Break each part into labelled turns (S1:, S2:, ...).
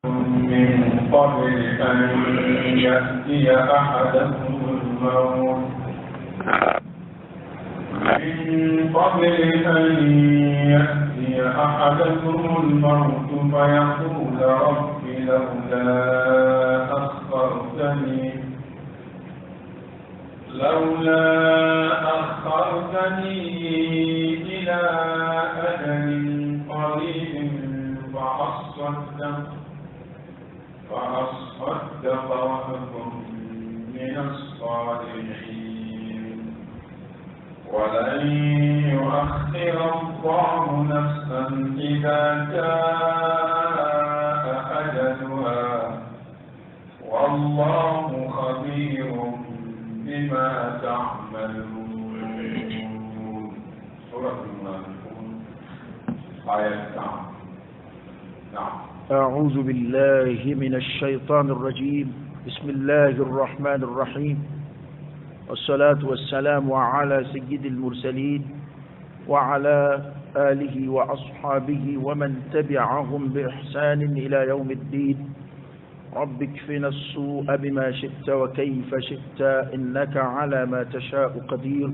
S1: من قبل أن يأتي أحدكم الموت فيقول رب لولا أخرتني إلى أجل قريب فأصدق وأكن من الصالحين ولن يؤخر الله نفسا إذا جاء أجلها والله خبير بما تعملون. سورة المنافقون آية 9.
S2: أعوذ بالله من الشيطان الرجيم. بسم الله الرحمن الرحيم، والصلاة والسلام على سيد المرسلين وعلى آله وأصحابه ومن تبعهم بإحسان إلى يوم الدين. رب اكفنا السوء بما شئت وكيف شئت إنك على ما تشاء قدير.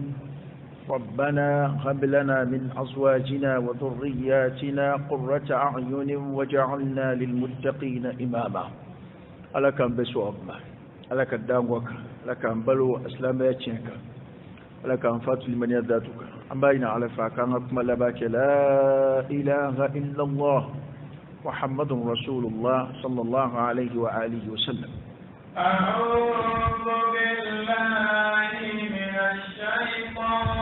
S2: ربنا هب لنا من أزواجنا وذرياتنا قرة أعين وجعلنا للمتقين إماما. ألك أنبسوا أبما، ألك الداموك، ألك أنبلو أسلامياتك، ألك أنفات لمن يذاتك. أمباينا على فاكان أكمل باك لا إله إلا الله محمد رسول الله صلى الله عليه وآله وسلم.
S1: أعوذ بالله من الشيطان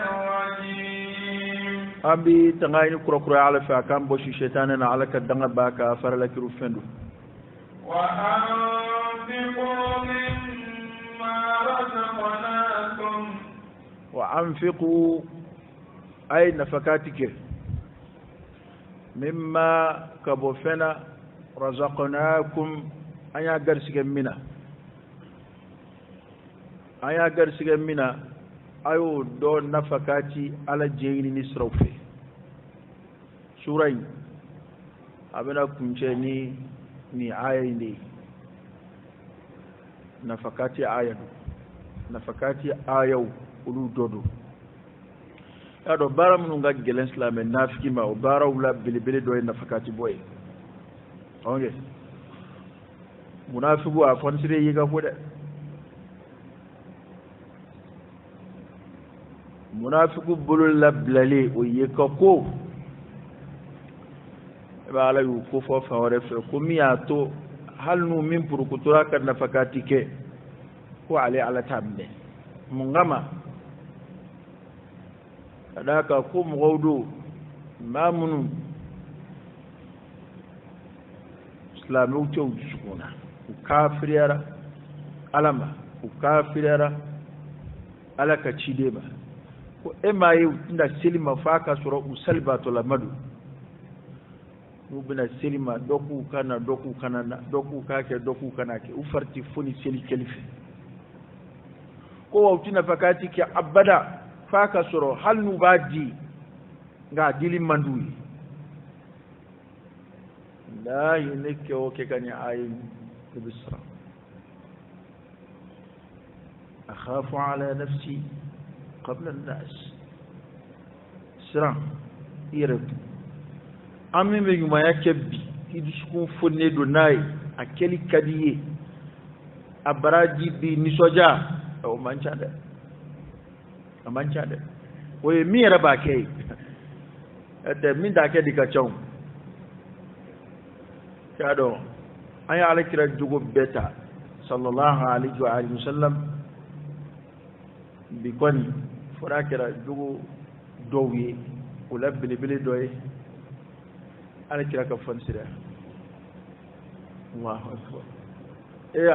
S1: الرجيم.
S2: أبي تغاين كركرا على فاكان بوشي شيطاننا على كدنا باكا فرلك رفندو.
S1: وأنفقوا مما رزقناكم.
S2: وأنفقوا أي نفقاتك مما كبوفنا رزقناكم أيا غرسك منا أيو دون نفقاتي على جيني نسروفي سورين أبنا كنشني ni aya ne nafakati ayau ulu dodo ado bara mun ga gelen islam nafiki ma bara wala bilibili do nafakati boy onge munafiqu a fonsire yiga fude munafiqu bulul lablali o yeka ko ba ala yu ko fo fawre fe ko miyato halnu min purukutura kan nafakati ke ko ale ala tambe mungama adaka ko mugawdo mamunu islamu to sukuna kafiriyara alama kafiriyara alaka chideba ko emayi nda silima faka sura usalbatu lamadu nubina silima doku kana doku kake ufarti funi sili kelifi ko wautina fakati ki abada faka soro hal nubaji nga dili mandui la yinike oke kani ayin bisra akhafu ala nafsi qabla an-nas sira irab ami me yuma yakebbi hidisku fonne do nay akeli kadiye abaraji bi nisoja o manchade oye mi raba kai da min da ke diga chon kado ay ala kira jugo beta sallallahu alaihi wa alihi wasallam bi koni fura kira jugo dowi wala bilibili doye ala kira ka fansira Allahu akbar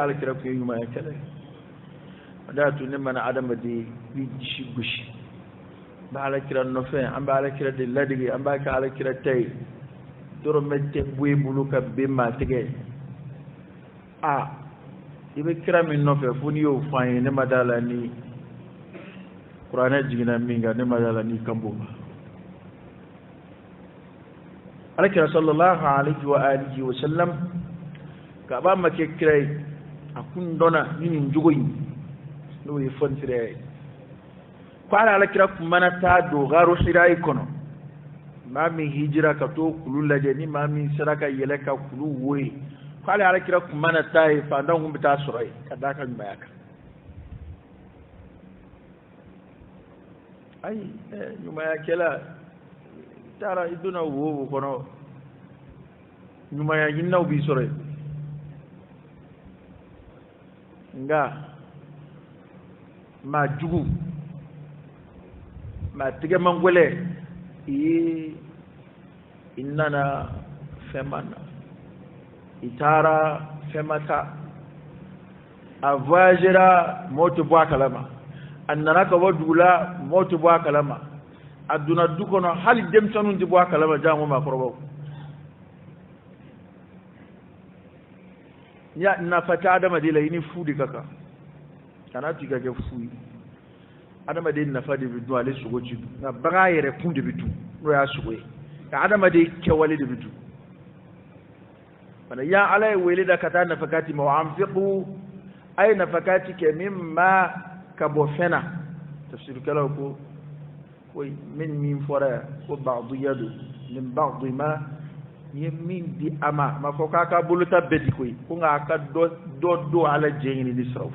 S2: ala kira ko yuma ya kale da tu ne mana adama de bi shi gushi ba ala kira no fe an ba ala kira de ladigi an ba ka ala kira tay doro mette buy buluka be ma tege ibe kira min no fe funi yo fayin ne madala ni qur'ana jigina minga ne madala ni kambo alakira sallallahu alaihi wa alihi wa sallam ka ba make kirai akun dona yin jugoyi no e fontire kwala alakira kumana ta dogaro hirai kono mami hijira ka to kulu laje ni mami saraka yeleka kulu woyi kwala alakira kumana ta e fandan hum bita surai kadaka bayaka ay nyuma ya kela tara iduna wo kono nyuma ya yinna bi sore nga ma jugu ma tige mangwele innana femana itara femata avajira moto bwa kalama annana ka wadula moto bwa kalama aduna dukono hali dem tanun di bwa kalama jango ma korobo ya na fata adama de layini fudi kaka kana tiga ke fudi adama de na fadi bidu ale sugoji na baga yere kunde bidu no ya sugoy ka adama de kewale de bidu bana ya alai wele da kata na fakati ma amfiqu ay nafakati ke mimma kabofena tafsir kala ko koy min fora ko ba'du yadu min ba'd ma yemin di ama ma ko ka buluta beti koy ko nga ka do ala jengini di srawf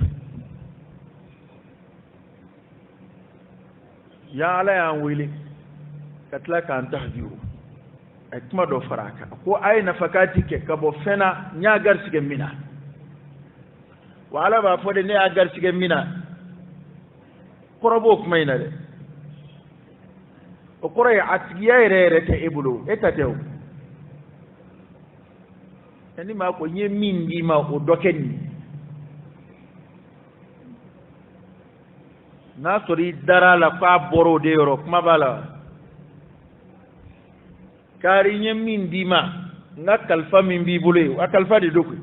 S2: ya ala ya wele katla kan tahdiru ay kuma do faraka ko ay nafakati ke kabofena nyagar sige mina wala ba fode ne agar sige mina korobo kuma ina de o koroy atgiya rere te ibulu etatew ani ma ko nyemin di ma o dokeni na sori dara la fa boro de yoro kuma bala kari nyemin di ma na kalfa min bi bulu a kalfa de doku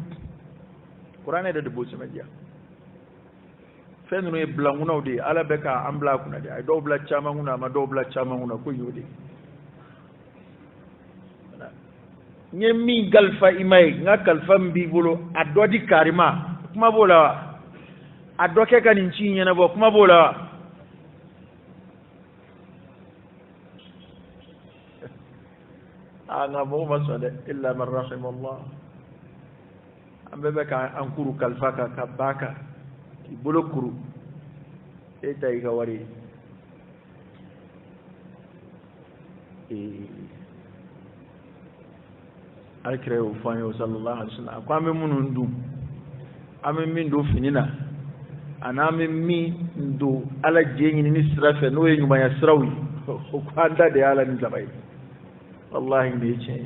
S2: qur'an de bo se media fenno e blanguna de ala beka ambla kuna de ay do bla chama nguna ma do bla chama nguna ko yodi nyemi galfa imay nga kalfa mbi bolo adodi karima kuma bola adoke kanin cinya na bo kuma bola ana bo masale illa man rahimallah ambe beka ankuru kalfa ka baka bolo kuru eta iga wari alkireu fanyo sallallahu alaihi wasallam kwa me munundu ame min do finina ana me mi ndo ala jenyi ni sirafe no ye nyuma ya sirawi ko anda de ala ni zabai wallahi ne ce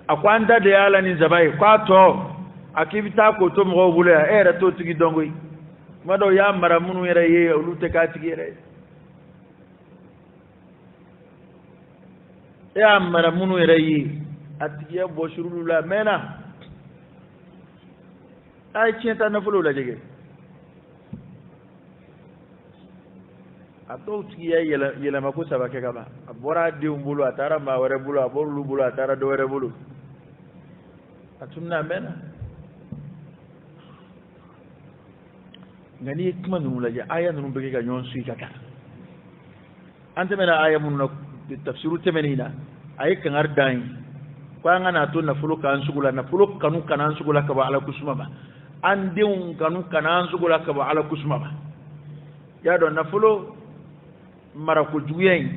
S2: akwanda de ala ni zabai kwa to akibita ko to mo bula era to tigi dongoy mado ya mara munu yere ye ulute ka tigi yere ya mara munu yere ye atigi ya bo shurulu la mena ay cienta na fulo la jege ato tigi ya yela mako sabake kaba abora de umbulu atara ma wore bulu aboru bulu atara do wore bulu atumna mena ngani kuma nunu laje aya nunu bege ga nyon sui kaka ante mena aya mun na tafsiru temenina ay kan ardain kwa ngana to na fulu kan sugula na fulu kanu kanan sugula ka ba ala kusuma ba andeun kanu kanan sugula ka ba ala kusuma ba ya do na fulu mara ko juyen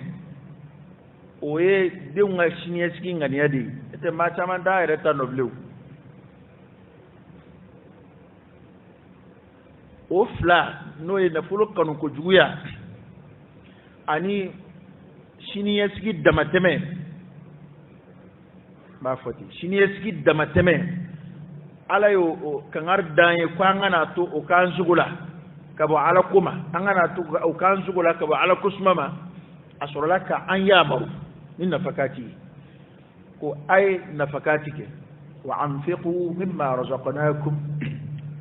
S2: oye deunga shinie skin ngani adi ete ma chama da ereta nobleu ofla no e na fulo kanu ko juya ani shini yeski damateme ba foti shini yeski damateme ala yo kangar danye kwangana to o kan sugula kabo ala kuma angana to o kan sugula kabo ala kusmama asuralaka an yabaru min nafakati ko ay nafakatike wa anfiqu mimma razaqnakum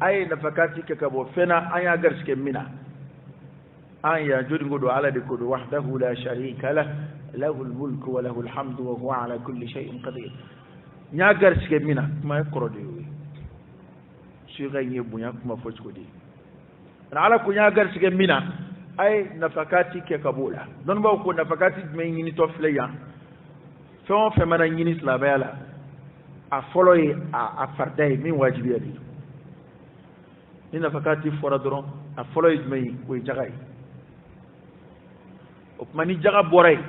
S2: ay nafakatike kabo fena aya garske mina an ya jodi ngodo ala de kodo wahdahu la sharika lah lahu almulku wa lahu alhamdu wa huwa ala kulli shay'in qadir nya garsige mina kuma korode wi shi ganye bunya kuma foci kodi ala ku nya garsige mina ay nafakati ke kabula don ba ko nafakati me yini to fleya fon fe mana yini slabela a follow a farday min wajibi ali ni nafakati fora doron a follow me ko jagay o mani jaga boray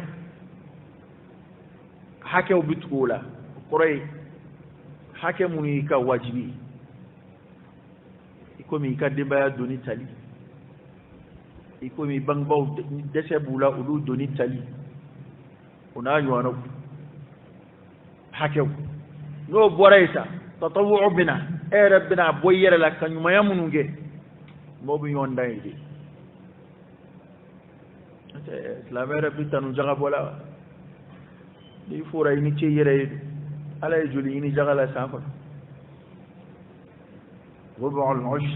S2: hake o bitkula koray hake muni ka wajibi iko mi ka debaya doni tali iko mi bangbaw dese bula ulu doni tali ona nyuano hake no boray sa tatawwu bina rabbina boyere la kanyuma yamununge mobu yonda idi islamere bitanu jaga bola di fura ini ci yere ala juli ini jaga la sanko rubu al-ush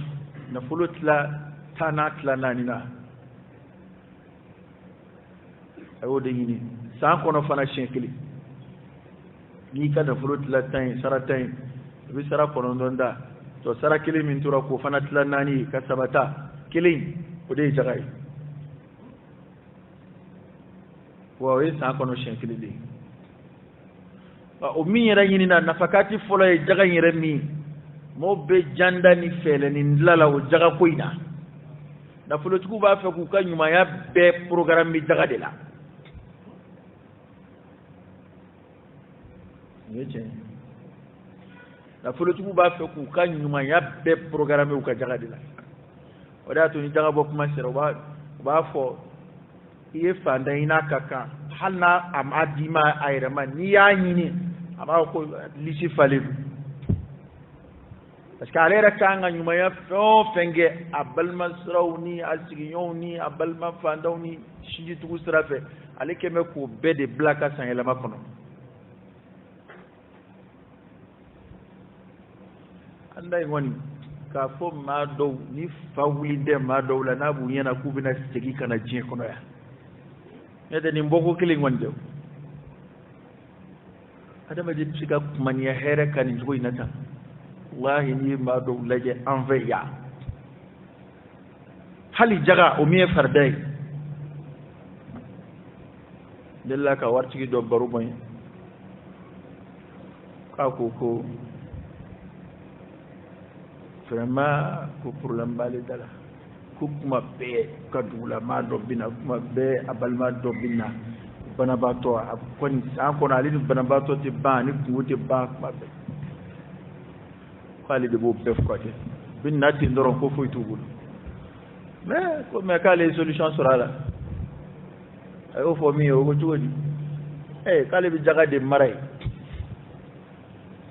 S2: nafulut la tanat la nanina awo de yini sanko no fana shenkili ni ka da fulut la tan saratain bi sara kono donda to sara kili min tura ko fana tla nani ka sabata kilin o de jaga wa yi sanko no shenkili de o min yɛrɛ ɲini na nafakati fɔlɔ ye jaga yɛrɛ min mo be janda ni fɛlɛ ni dilala o jaga ko in na nafolotigiw b'a fɛ k'u ka ɲumanya bɛɛ programme bi jaga de la ye tiɲɛ nafolotigiw b'a fɛ k'u ka ɲumanya bɛɛ programme u ka jaga de la o de y'a to ni jaga bɔ kuma sera u b'a fɔ i ye fantan i n'a ka kan hali n'a a ma di ma a yɛrɛ ma n'i y'a ɲini a b'a ko lisi falen don parce que ale yɛrɛ kan ka ɲumanya fɛn o fɛn kɛ a balima siraw ni a sigiɲɔgɔnw ni a balima fantanw ni sinjitugu sira fɛ ale kɛn bɛ k'o bɛɛ de bila ka san yɛlɛma kɔnɔ an da in kɔni k'a fɔ maa dɔw ni fa wulilen tɛ maa dɔw la n'a b'u ɲɛna k'u bɛna segin ka na diɲɛ kɔnɔ yan ne tɛ nin bɔko kelen kɔni tɛ adamaden bɛ se ka kumaniya hɛrɛ ka nin cogo in na tan wallahi ni maa dɔw lajɛ an fɛ yan hali jaga o min ye farida ye n delila ka waritigi dɔ baro bɔ n ye k'a ko vraiment ko problème b'ale da la ko kuma bɛɛ ka dugula maa dɔ bɛ na kuma bɛɛ a balima dɔ bɛ na banabaatɔ a kɔni san kɔnɔ ale ni banabaatɔ tɛ ban ani kungo tɛ ban kuma bɛɛ k'ale de b'o bɛɛ furakɛ bɛ na ten dɔrɔn ko foyi t'u bolo mais k'ale ye solution sɔrɔ a la a y'o fɔ min ye o ko cogo di k'ale bɛ jaga de mara ye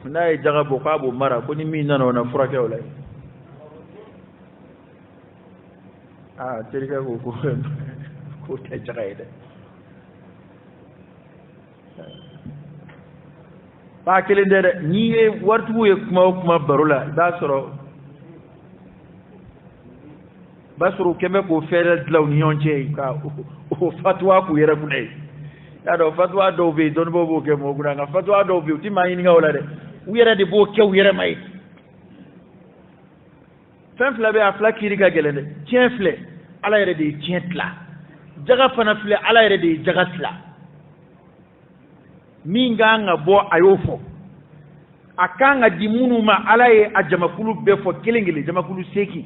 S2: n'a ye jaga bɔ k'a b'o mara ko ni min nana o na furakɛ o la ye terikɛ ko ko tɛ jaga ye dɛ ba kelen tɛ dɛ n'i ye waritigiw ye kuma o kuma baro la i b'a sɔrɔ u kɛn bɛ k'o fɛɛrɛ dilan u ni ɲɔgɔn cɛ ka o fatuwa k'u yɛrɛ kunna ye y'a dɔn fatuwa dɔw bɛ yen dɔnnibaaw b'o kɛ mɔgɔw kunna nka fatuwa dɔw bɛ yen u ti maa ɲininka o la dɛ u yɛrɛ de b'o kɛ u yɛrɛ ma ye fɛn fila bɛ a fila kiri ka gɛlɛn dɛ tiɲɛ filɛ ala yɛrɛ de ye tiɲɛ tila jaga fana filɛ ala yɛrɛ de ye jaga tila min kan ka bɔ a y'o fɔ a kan ka di minnu ma ala ye a jamakulu bɛɛ fɔ kelen kelen jamakulu seegin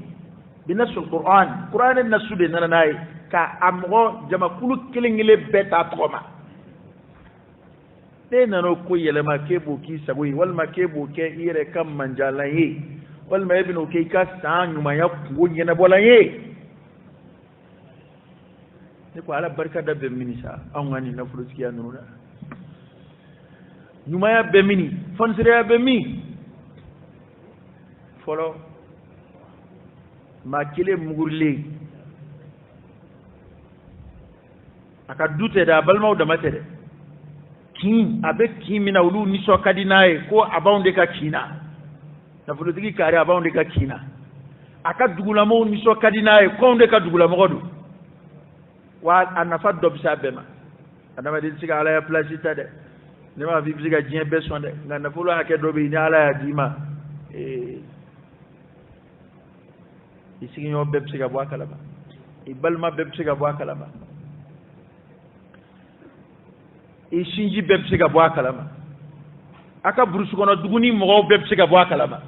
S2: bi nasul kuran nasu de nana n'a ye ka a mɔgɔ jamakulu kelen kelen bɛɛ ta tɔgɔ ma ne nana ko yɛlɛma k'e b'o k'i sago ye walima k'e b'o kɛ i yɛrɛ ka manjalan ye walima e bɛn'o kɛ i ka san ɲumanya kungo ɲɛnabɔlan ye ne ko ala barika da bɛ mini sa anw ka nin nafolotigiya ninnu na ɲumanya bɛ mini fɔniseriya bɛ min fɔlɔ maa kelen mugurilen a ka du tɛ dɛ a balimaw dama tɛ dɛ kin a bɛ kin min na olu nisɔn ka di n'a ye ko a b'anw de ka kin na nafolotigi kari a b'anw de ka kin na a ka dugulamɔgɔw nisɔn ka di n'a ye ko anw de ka dugulamɔgɔ don wa anafa dob sabema adama din siga ala ya place tade ne ma vi siga jien beson de ngana fulo ake dobi ni ala ya dima isigi yo beb siga bo akala ba ibalma beb siga bo akala ba ishinji beb siga bo akala ba aka burusu kono duguni mo beb siga bo akala ba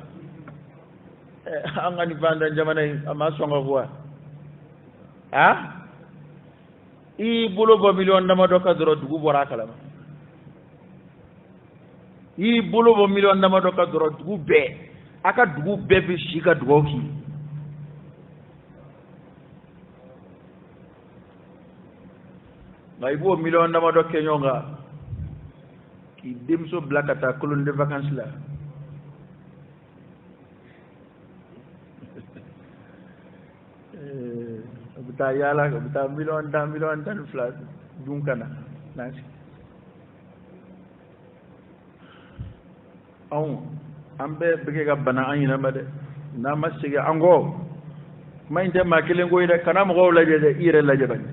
S2: angani vanda jamana ama songa kwa i bulo bo million dama do ka doro dugu bora kala i bulo bo million dama do ka doro dugu be aka dugu be bi shika dugu ki ngai bo million dama do kenyonga ki demso blakata kolon de vacances la buta yala buta million dan flas dunkana nasi ambe bege ga bana anyina bade na masige ango mainde makile ngoyde kana mo laje de ire laje bane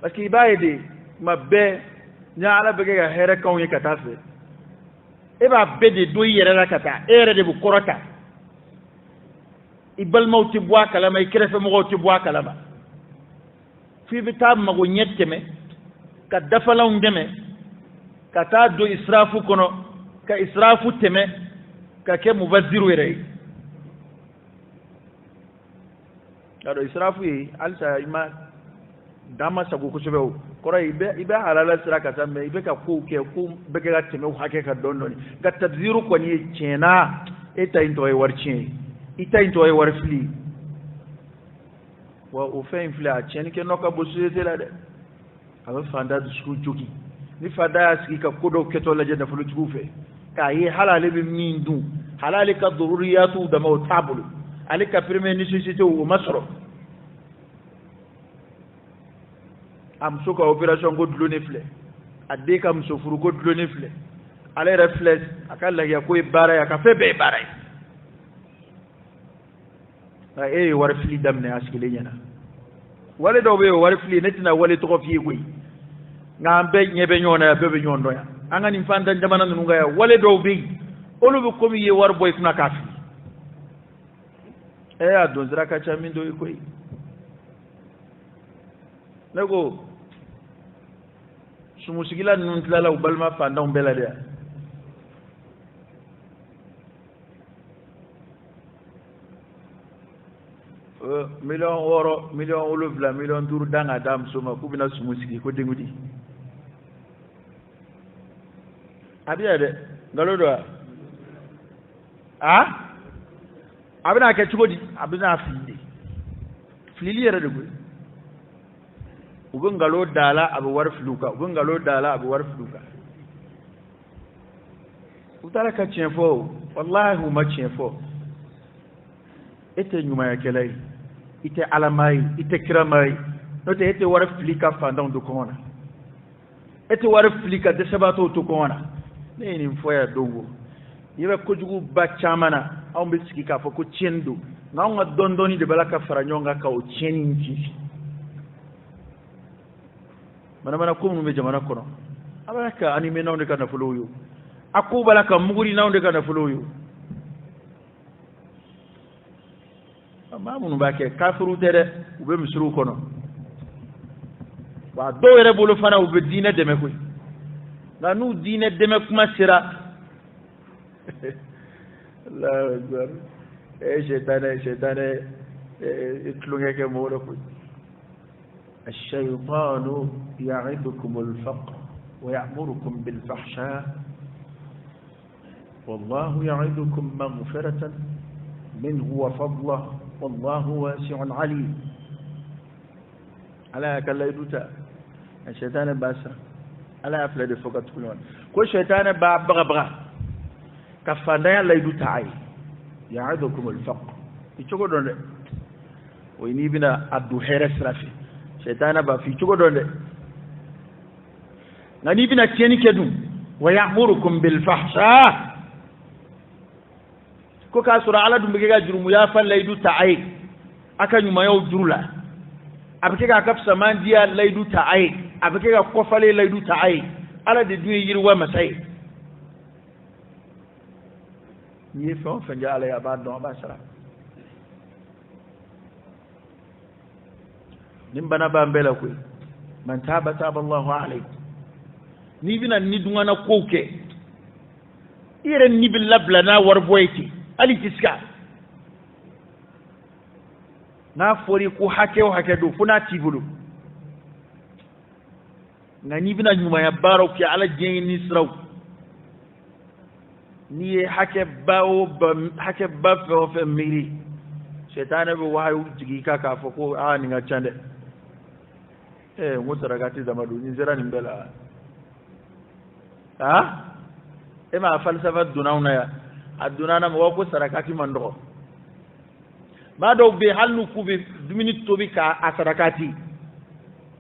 S2: parce que bayde mabbe nyaala bege ga here kawye katafe e ba bede do yere la kata ere de bu korota ibal mawti bwa kalama ikrefe mawti bwa kalama fi bitab mago nyetteme ka dafalaw ndeme ka ta do israfu kono ka israfu teme ka ke mubazziru yere ado israfu yi alsa ima dama sago ko sebe kora ibe halala sira ka tamme ibe ka ko ke ko bege ga teme hake ka dondoni ga tabziru ko ni chena eta into e warchi ita into e warfli wa o fe infla chen ke noka bo société la de aba fanda du sku jogi ni fada aski ka kodo keto la jeda fulu tufe ka yi halale bi mindu halale ka dururiyatu da mawtabulu alika premier nécessité o masro am suka opération go dulone fle adde kam so furu go dulone fle ale reflex akalla ya ko bara ya ka febe bara ay war fli damne askile nyana wale do be war fli netina wale to fi goy ngambe nyebe nyona ya bebe nyondo ya angani mfanda jamana nunga ya wale do be olu ko mi ye war boy kuna kafi adon zira ka cha mindo ikoy nago sumusigila nun tlala ubalma fanda umbela dia million oro million oluvla million tour danga dam soma kubina sumusigi ko dengudi abiya de ngalodo abina ke chugodi abina fili yere de go ubin galo dala abu war fluka ubin galo dala abu war fluka utara ka chenfo wallahi huma chenfo ite nyuma ya kelai ite alamai ite kiramai note ite war flika fanda ndo kona ite war flika de sabato to kona ne ni mfoya dongo yebe kojugu ba chamana au mbisiki ka foko chendo na nga dondoni de balaka faranyonga ka o cheninji mana ko mu be jamana kono abaraka anime nawde kana fuloyo akku balaka muguri nawde kana fuloyo mamunu bake kafiru tere ube misru kono wa do yere bolu fana ube dine deme koy na nu dine deme kuma sira Allahu akbar shaytane itlunge ke mo ko الشيطان يعدكم الفقر ويأمركم بالفحشاء والله يعدكم مغفرة منه وفضله والله واسع عليم على كلا يدوتا الشيطان باسا على أفلاد فقط كلون كل شيطان بغبغا كفانا لا يدوتا عي يعدكم الفقر يشكو دون ويني بنا عبد حرس رافي شيطان با في تشوغو دون غني بنا تيني كدو ويأمركم بالفحشاء ko ka sura ala dum be ga jurumu ya falle du ta'ay aka nyuma yow jurula abike ga kafsa mandiya laidu ta ai abike ga kofale laidu ta ai ala de duye yirwa masai ni fa fa jala ya ba don ba sara nim bana ba mbela ko man taba Allahu alayhi ni bina ni dungana koke iren ni bil labla na warboyti ali tiska na fori ko hake do funa tibulu ngani bina nyuma ya baro ki ala jengi ni sraw ni hake ba fe miri shetane be wahayu jigi kaka fo ko ni nga chande mutaragati da madu ni zera ni mbela ma falsafa dunauna ya adunana mo ko sarakati mando ma do be halnu kubi dumini tobi ka asarakati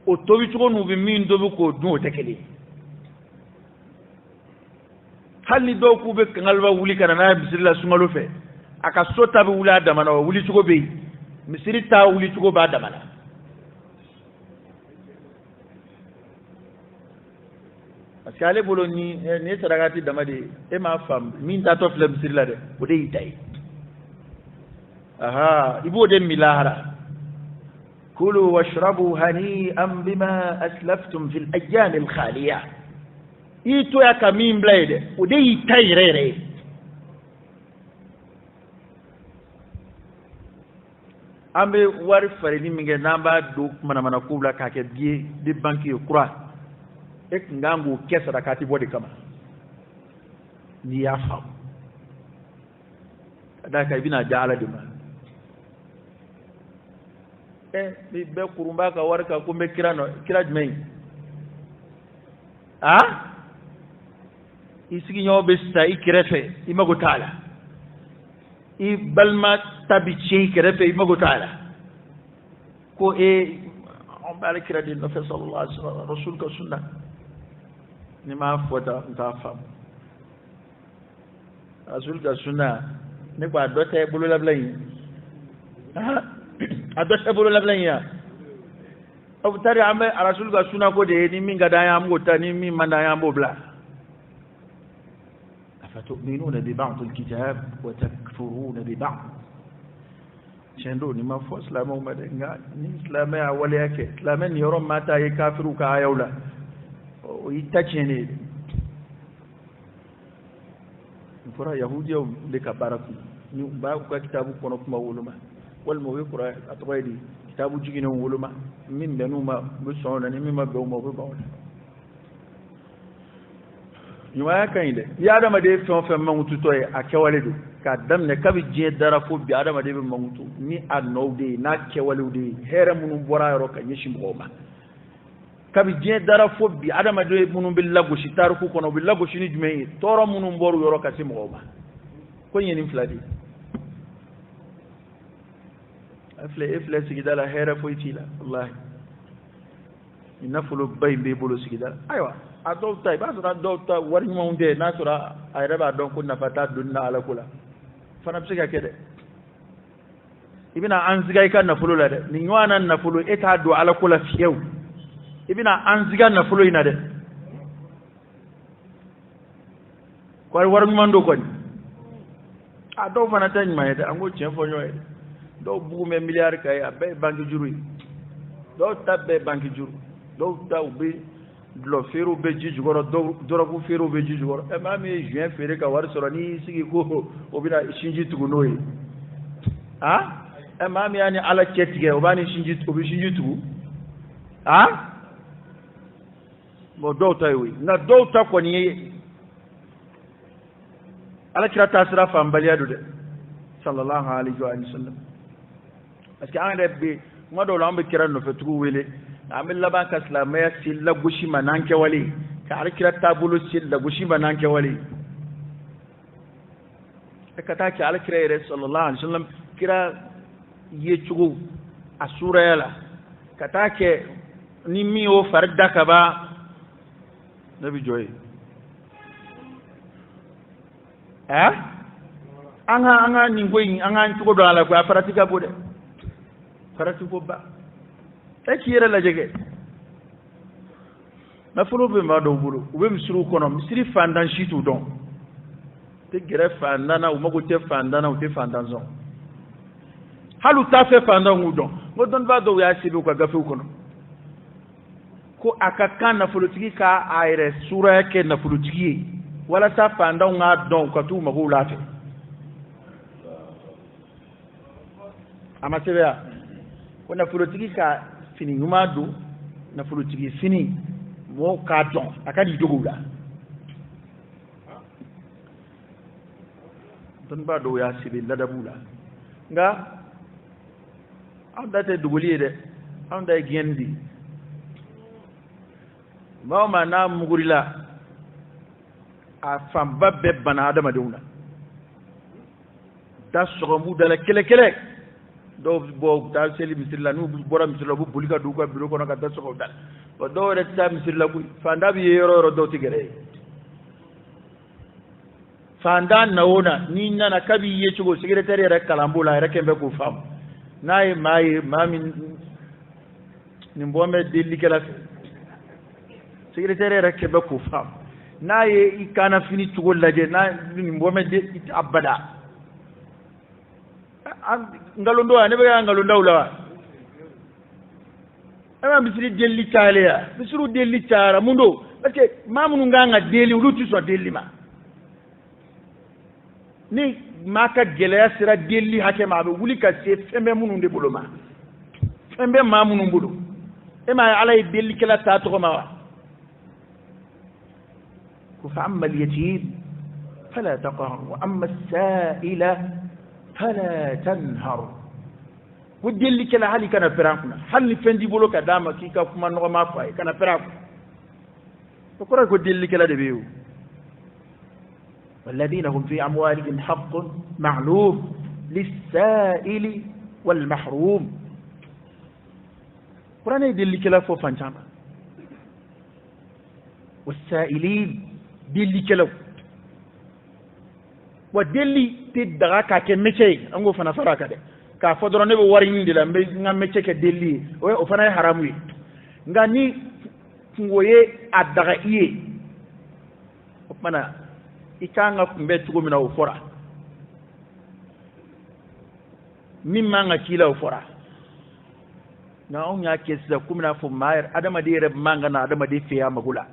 S2: o tobi tugo nu be min do ko dun o tekeli halni do kube ngalba wuli kana na bisilla sungalo fe aka sota be wula damana wuli tugo be misiri ta wuli tugo ba damana askale bolo ni ne sarakati damade e ma fam min ta to fle misiri la de o de itay ibo de milahara kulu washrabu hani'an bima aslaftum fil ayyam al khaliya ito ya kamin blade o de itay rere ambe war fare ni minge namba do mana kubla ka ke die de banki kura ek ngangu kesara kati bodi kama ni ya fa da ka bina jala dima bi be kurumba ka warka ko me kira jmei isigi nyobe sta ikirefe imago taala i balma tabici kirefe imago taala ko on bala kira din nabi sallallahu alaihi wasallam rasul ka sunna ni ma fota ta fam rasul ka sunna ne ba dote bulu lablayi adote bulu lablayi ya abu tari ambe rasul ka sunna ko de ni min gada ya am gota ni min manda ya am bla فتؤمنون ببعض الكتاب وتكفرون ببعض شندو نما فو اسلامو مدنغا ني اسلامي اول yake islamen yoron mata yi kafiru ka yaula o itace ne fura yahudiya le kabaraku ni ba ku kitabu kono kuma wuluma wal mo wi qura atwaydi kitabu jigino wuluma min benuma bu sona ni mima be mo bu bawle nyuma kan ide ya adama de fen mangutu to e akewale do ka dam ne kabi je dara fo bi adama de be mangutu ni anode na kewale de here munum bora yoro kan yishi mboma kabi je dara fo bi adama de munum bil lagu shi tarku kono bil lagu shi ni jume toro munum boru yoro ka si mboma ko yeni fladi afle sigidala here fo itila wallahi inafulu bay be bolo sigidala aywa adopta ba sura adopta war ngonde na sura ay reba don ko na fata dunna ala kula fana psiga kede ibina anziga kan na fulu la de ni ngwana na fulu eta do ala kula fiyew ibina anziga na fulu ina de ko war ngondo ko ni ado fana tan ma de ango chen fo nyoy do bugu me milliard kay abe banki juru do tabbe banki juru do tawbi lo fero be jiju goro doro ku fero be jiju goro e ma me juin fere ka war soro ni sigi ko o bina shinji tugu noyi e ma me yani ala chetige o bani shinji tugu mo do tawi na do ta ko ni ala kira tasra fa mbaliadu de sallallahu alaihi wa sallam parce que an rabbi mo do lambe kira no fetugo wele amin laban ka islamaya silla gushi mananke wali ka alkira tabulu silla gushi mananke wali ka ta ki alkira ire sallallahu alaihi wasallam kira yechugo asura yala ka ta ke ni mi o farda ka ba nabi joy anga ni ngoyi anga chugo do ala ko afaratika bode farati ko ba e kiyere la jege nafolo be ma do bulu ube misiri kono misiri fandan shitu don te gere fandana u mago te fandana u te fandan zon halu ta fe fandan u don mo don ba do ya sibi ko gafe kono ko aka kan nafolo tigi ka ayre sura yake nafolo tigi wala ta fandan nga don ka tu mago lafe ama sebe ko nafolo tigi ka fini nyuma do nafolo tigi fini mo ka don akadi dogo la don ba do ya sibi ladabula nga anda te duguli de anda gendi ma na mugurila a famba be bana adama deuna da sogomu dala kele do bo da seli misilla nu bora misilla bu bulika du ko biro kono ka da sogo dal o do re ta misilla bu fanda bi yoro do tigere fanda naona ni nana kabi ye chugo secretary re kalambula re kembe ko fam nay may mami ni mbombe delli kala secretary re kembe ko fam naye ikana fini chugo laje na ni mbombe de abada ngalondo ane be ngalondo ulawa ama bisiri delli taleya bisiru delli tara mundo parce que mamunu nganga delli ulutu so delli ma ni maka geleya sira delli hake ma be wuli ka se fembe munu de boloma fembe mamunu bulo e ma ala delli kala ta to ma wa ku fa amma al yatim fala taqhar wa amma as-sa'ila فلا تنهر ودل كلا حالي كان فرانكنا حال فندي بولو كداما كيكا كما نغا ما فاي كان فرانك فكرة ودل كلا دبيو والذين هم في أموالهم حق معلوم للسائل والمحروم قرآن يدل كلا فوفان جاما والسائلين دل كلا ودلي تدغا كاكي ميشي انغو فانا فراكا دي كا فودرو نيبو واري ندي لا nga mecce ke delli o fana haramu yi nga ni ngoye adaga iye o mana ikanga kumbe tugo mina o fora mimma nga kila o fora na on ya kesa kumina fo mayar adama de reb manga na adama de fiya magula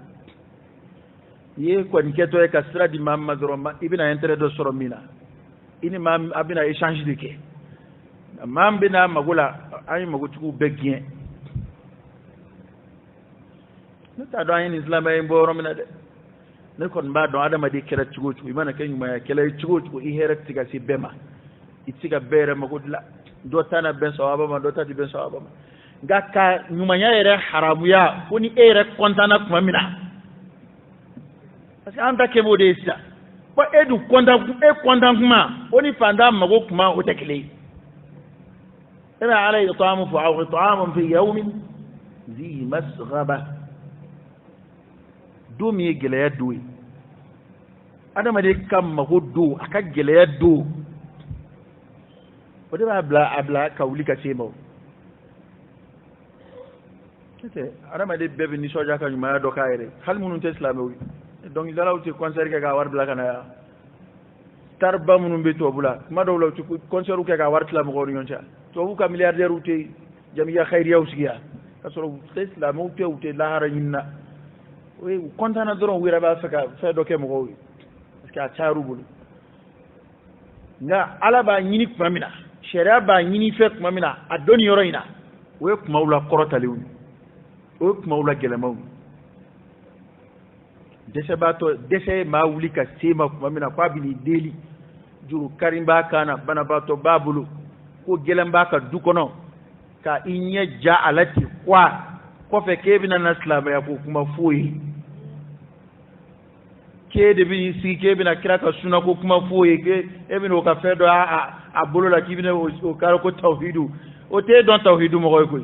S2: ye ko nketo e kasra di mamma zoroma ibina entre do soromina ini mam abina échange de ke mam bina magula ay magutu begien ne ta do ayin islam ay mboro mina de ne kon ba do adama de kera chugo chugo imana kany ma kela chugo chugo i hera tiga si bema itiga bere magudla do tana ben sawaba ma do tati ben sawaba ma ngaka nyumanya ere haramu ya oni ere kontana kuma mina parce que anda kemo de ça ko edu konda kuma oni fanda mago kuma o tekle ina alai ta'amu fa aw ta'amun fi yawmin zi masghaba do mi gele ya do adama de kam mago do aka gele ya do o de abla ka wuli ka semo kete adama de bebe ni soja ka nyuma do kaire hal munun te islamawi donc dalaw ci concert ke ga war bla kana ya tarba munum be to bula ma do law ci concert ke ga war tla mo gor yoncha to bu ka milliardaire uté jamiya khairiya usiya kasoro islam uté la hara yinna we kontana doron wi raba faka fa do ke mo go parce que a charu bulu nga ala ba nyini famina sharia ba nyini fek mamina adoni yoroina we kuma wala korotaliwni we kuma wala gelamaw dese ma wuli ka sema kuma mina kwa bini deli juru karimba kana bana bato babulu ko gelamba ka dukono ka inye ja alati kwa ko fe kebina na islama ya ko kuma foyi ke de bi si kebina kira ka suna ko kuma foyi ke ebino ka fedo a bolo la kibina o karo ko tawhidu o te don tawhidu mo koy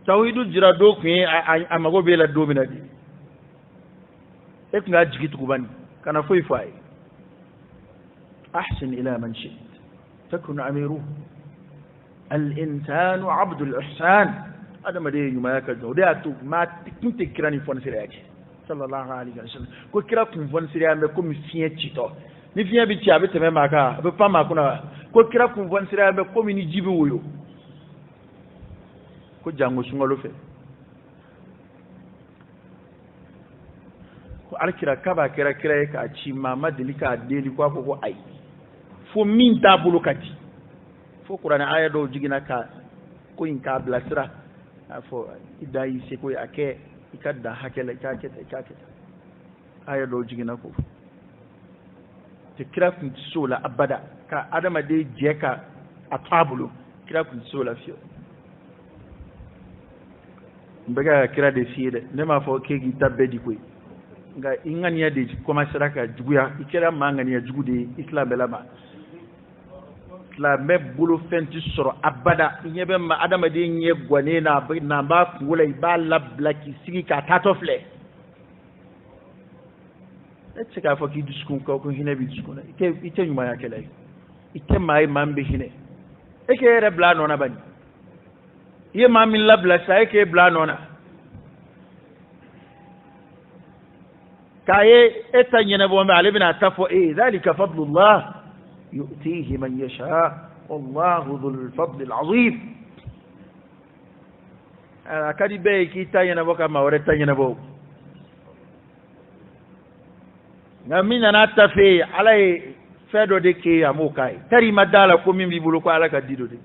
S2: tawhidu jira do kun amago be la do minadi ek nga jigitu kubani kana foy fay ahsin ila man shit takun amiru al-insanu abdul ihsan adama de yuma ya ka do de atu ma tinti kira ni fon sire yake sallallahu alaihi wasallam ko kira kun fon sire me ko mi fiye chito ni fiye bi ci abi teme maka be pa ma kuna ko kira kun fon sire me ko mi ni jibi woyo ko jango sungalo fe ko alkira kaba kira ka ci mama delika deli ko ai fo min ta bulukati fo qur'ana aya do jigina ka ko in ka blasira fo idai se ko ake ikadda hakela ka aya do jigina ko te kira kun sola abada ka adama de jeka atabulu kira kun sola fiyo mbaga kira de fiye ne ma fo kegi tabbedi koy nga ingania de commencer ka juguya ikira mangania jugude islam belama la me bulu fenti soro abada nyebe ma adama de nye gwane na ba kula ba labla ki sigi ka tatofle etse ka fo ki diskun ko hine bi diskun ite nyuma ya kele ite mai mambe hine eke re bla nona bani ye mamin labla sa eke bla nona kaye eta nyene bo me ale bina tafo dhalika fadlullah يؤتيه من يشاء والله ذو الفضل العظيم akadi be ki tanyana boka mawre tanyana bo ngamina na tafe alai fedo de ke amukai tari madala ko min bibulu ko alaka dido de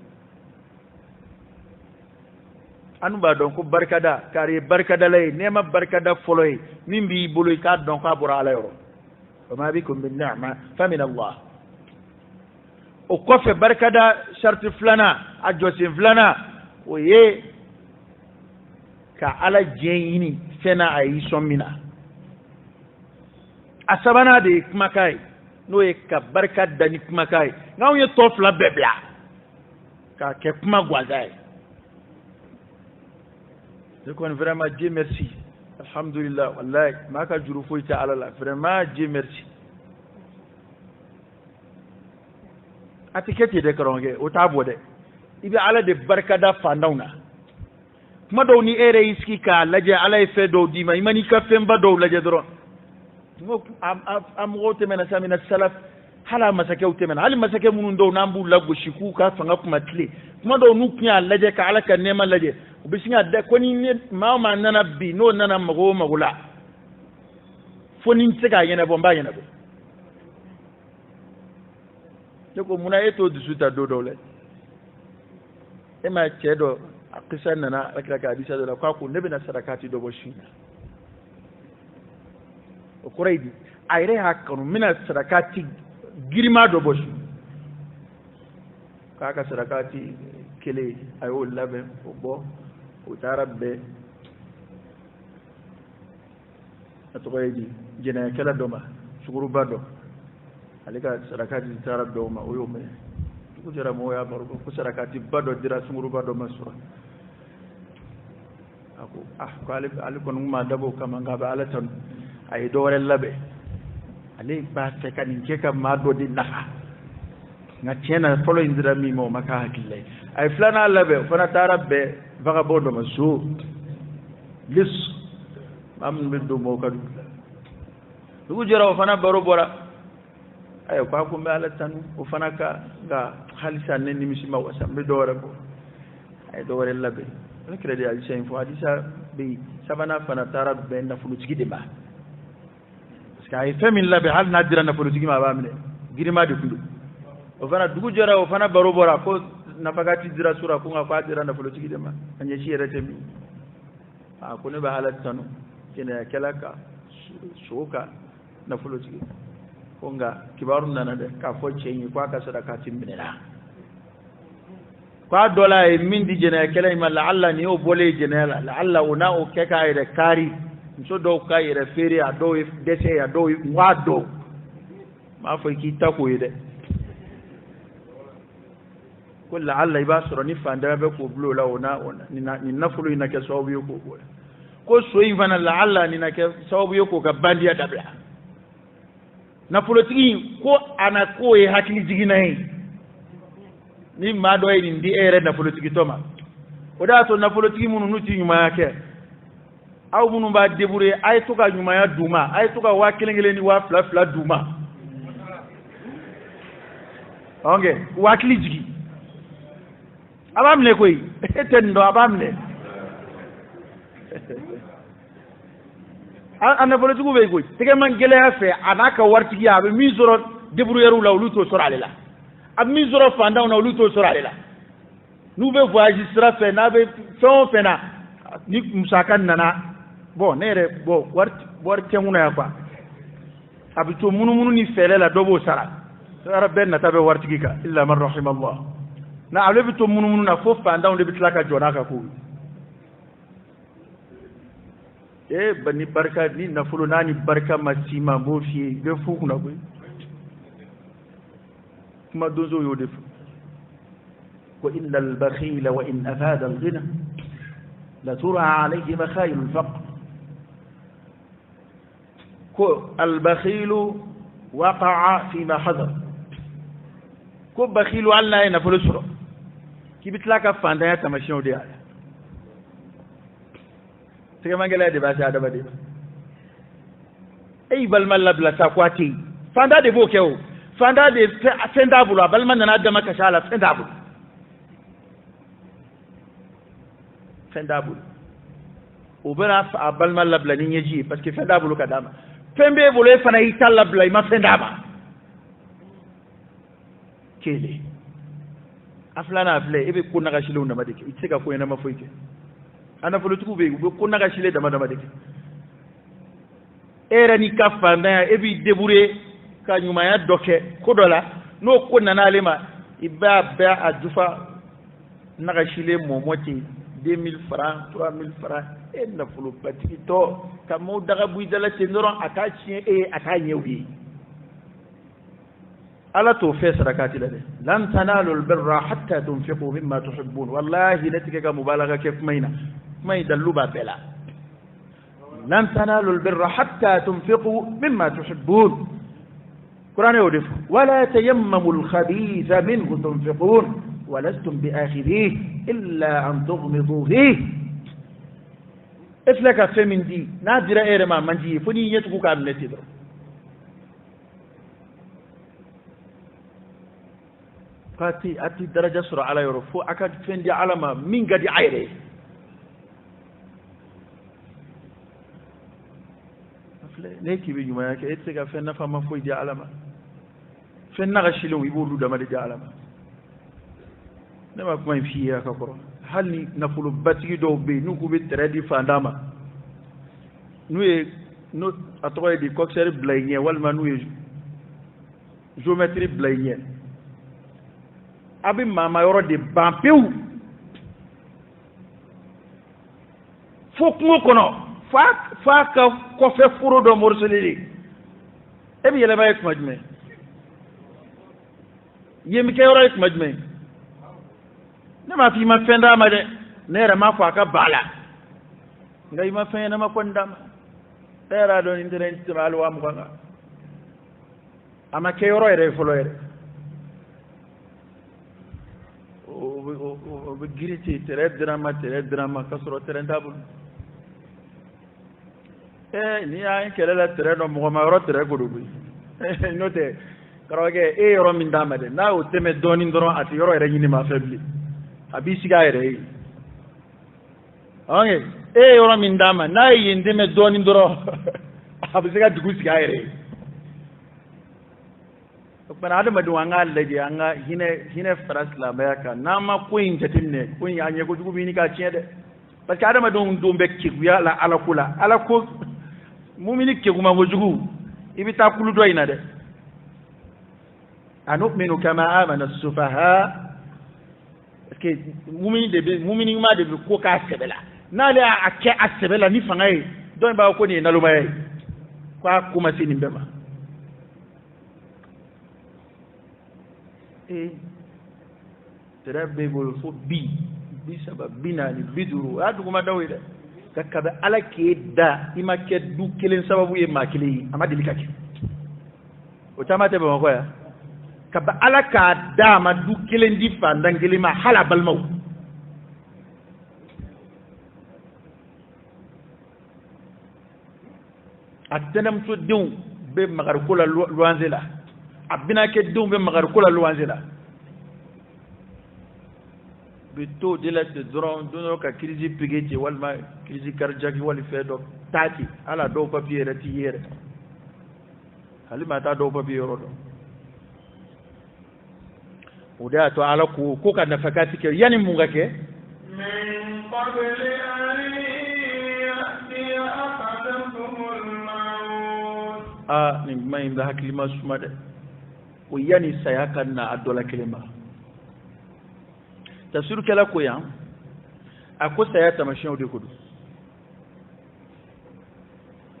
S2: anu ba don ko barkada kare barkada lay nema barkada foloy min bibulu ka don ko abura alayro wama bikum min ni'ma fa min Allah o kofe barkada sharti flana a josin flana o ye ka ala jeyini fena a yi sommina a sabana de kumakai n'o ye ka barkada ni kumakai n'anw ye tɔ fila bɛɛ bila ka kɛ kuma gwaza ye je kɔni vraiment Dieu merci alhamdulillah wallahi maa ka juru foyi tɛ ala la vraiment Dieu merci ati kete de karonge o tabo de ibi ala de barkada fandauna kuma do ni ere iski ka laje ala e fe do di ma imani ka femba do laje dron mo am wote mena samina salaf hala masake wote mena hali masake munun do nambu lago shiku ka fanga kuma tle kuma do nu knya laje ka ala ka nema laje bisinga de koni ne ma nana bi no nana mago magula foni ntega yene bomba yene bo ko muna eto dusuta do dole e ma chedo akisa nana akaka hadisa do kwa ko nebe na sarakati do boshi o koreidi ayre hakanu mina sarakati girma do boshi kaka sarakati kele ayo labe o bo o tarabbe atoyidi jena kala doma suguru bado alika sarakati tarab do ma oyo me ko jara mo ya baro ko sarakati bado dira sunguru bado masura ako ko aliko numa dabo kama ngaba alatan ay dore labe ale ba te kan ke kam ma do di naha nga tiena folo indira mi mo maka hakille ay flana labe fana tarabbe vaga bodo masu lis am be do mo kadu ko jara fana baro bora ayo kwa ko mala tan o fanaka ga halisa ne ni misima wasa be dore ko ay dore labe ne kredi ali sey fo hadisa be sabana fana tarab be na fulu cigi de ba parce que ay femin labe hal nadira na fulu cigi ma ba mine girima de kundu o fana dugu jora o fana baro bora ko na fagati dira sura ko nga ko dira na fulu cigi de ma anya ci rete mi a ko ne ba halat tanu kene kelaka suka na fulu cigi konga kibarun nana de ka fo chenyi kwa ka sadaka timbina kwa dola e mindi jena kala ma la'alla ni o bole jena la'alla una o keka ire kari so do ka ire feri a do dese ya do wado ma fo ki ta ko ide ko la'alla ibasro ni fanda be ko blo la ona ni nafulu ina ke so biyo ko so ivana la'alla ni na ke so biyo ko ga bandiya dabla na politiki ko ana koye hakili jiginayi ni ma do yi ndi ere na politiki toma o da to na politiki munu nuti nyuma yake aw munu ba debure ay to ka nyuma ya duma ay to ka wa kelengele ni wa fla fla duma onge wa kili jigi abamle koy etendo abamle ana politiku be koy tege man gele afe anaka wartigi abe mi zoro débrouilleru la luto sorale la ab mi zoro fanda na luto sorale la nu be voyage sera fe na be fon fena ni musakan nana bon nere bo warti nguna ya fa abito munu ni fele la dobo sara rabben na tabe wartigi ka illa man rahimallah na alebito munu na fo fanda on de bitlaka jona ka ko bani barka ni nafulo nani barka masima bofi be fu kuna boy kuma dozo yo def wa illa al-bakhil wa in afada al-ghina la tura alayhi makhayil al-faqr ko al-bakhil waqa'a fi ma hadar ko bakhil alla ina fulo suro kibitlaka fanda ya tamashin de ala tege mangela de ba sa da bade ay bal mal bla ta kwati fanda de bokew fanda de fenda bulu bal man na da maka shala fenda bulu o bana fa bal mal bla ni nyeji parce que fenda bulu kadama fembe bulu fana italla bla ma fenda ba kele aflana afle ebe ko naga shilu na madike itseka ko ina mafoike ana politiku be ko naga shile dama de era ni kafanda e bi debure ka nyuma ya doke ko dola no ko nana lema iba ba ajufa naga shile momoti 2000 francs 3000 francs e na fulu patiki to kamo daga buidala tendoron atachi e atanyewi ala to fe sarakati la de lan tanalu albirra hatta tunfiqu mimma tuhibbun wallahi latika mubalagha kif maina may daluba bela lan tanalu albirra hatta tunfiqu mimma tuhibbun qur'an yodif wala tayammamu alkhabitha minhu tunfiqun walastum biakhidhihi illa an tughmidu fihi iflaka femindi nadira ere ma manji funi yetu ka amnetido fati ati daraja sura ala yoro fo akad fendi alama min gadi ayre afle neki bi nyuma yake etega fenna fama fo di alama fenna ga shilo ibulu da mali di alama nema kuma fiya ka koro hali na fulu batigi do be nuku be tradi fandama nuye no atoy di coxer blayne walma nuye géométrie blayne abi mama yoro de bampeu fokmo kono fa ka ko fe furo do morselili ebi yele bay ko majme yemi ke yoro ko majme nama fi ma fenda ma de nere ma fa ka bala ngai ma fenda ma kondam era do internet mal wa mo nga ama ke yoro ere folo ere o giriti tere drama kasoro tere ndabul ni ay kelela tere no mo ma ro tere godugo note karoge yoro min damade na o teme doni ndoro ati yoro ere nyini ma febli abi siga ere ange yoro min dama na yinde me doni ndoro abi siga dugu siga ere bana adama du anga leje anga hine frasla bayaka nama ko injatinne ko yanye ko dugu bini ka tiede parce que adama don bekki ya la ala ko mumini ke kuma mojugu ibita kulu do ina de anu'minu kama amana as-sufaha ke mumini ma de ko ka sebela na le ake asebela ni fangai don ba ko ni nalumay kwa kuma sini mbema terebe bol fo bi sabab binani biduru adu kuma dawida kakaba ala ke da ima ke du kelen sababu e makili amadi likaki o tamate ba ko ya kaba ala ka dama du kelen di fandan kelen ma hala balmaw atenam so diw be magar ko la luanzela abina ke diw be magar ko la luanzela bito dila te dron dono ka crise pigeti walma crise cardiaque wal fedo tati ala do papier rati yere halima ta do papier rodo uda to ala ko ka nafakati ke yani munga ke
S1: min qabli an ya'ti ahadakumul maut
S2: ni mai da hakilima suma de o yani sayakan na adola kelema tafsir kala ko yan ako saya tamashin de kudu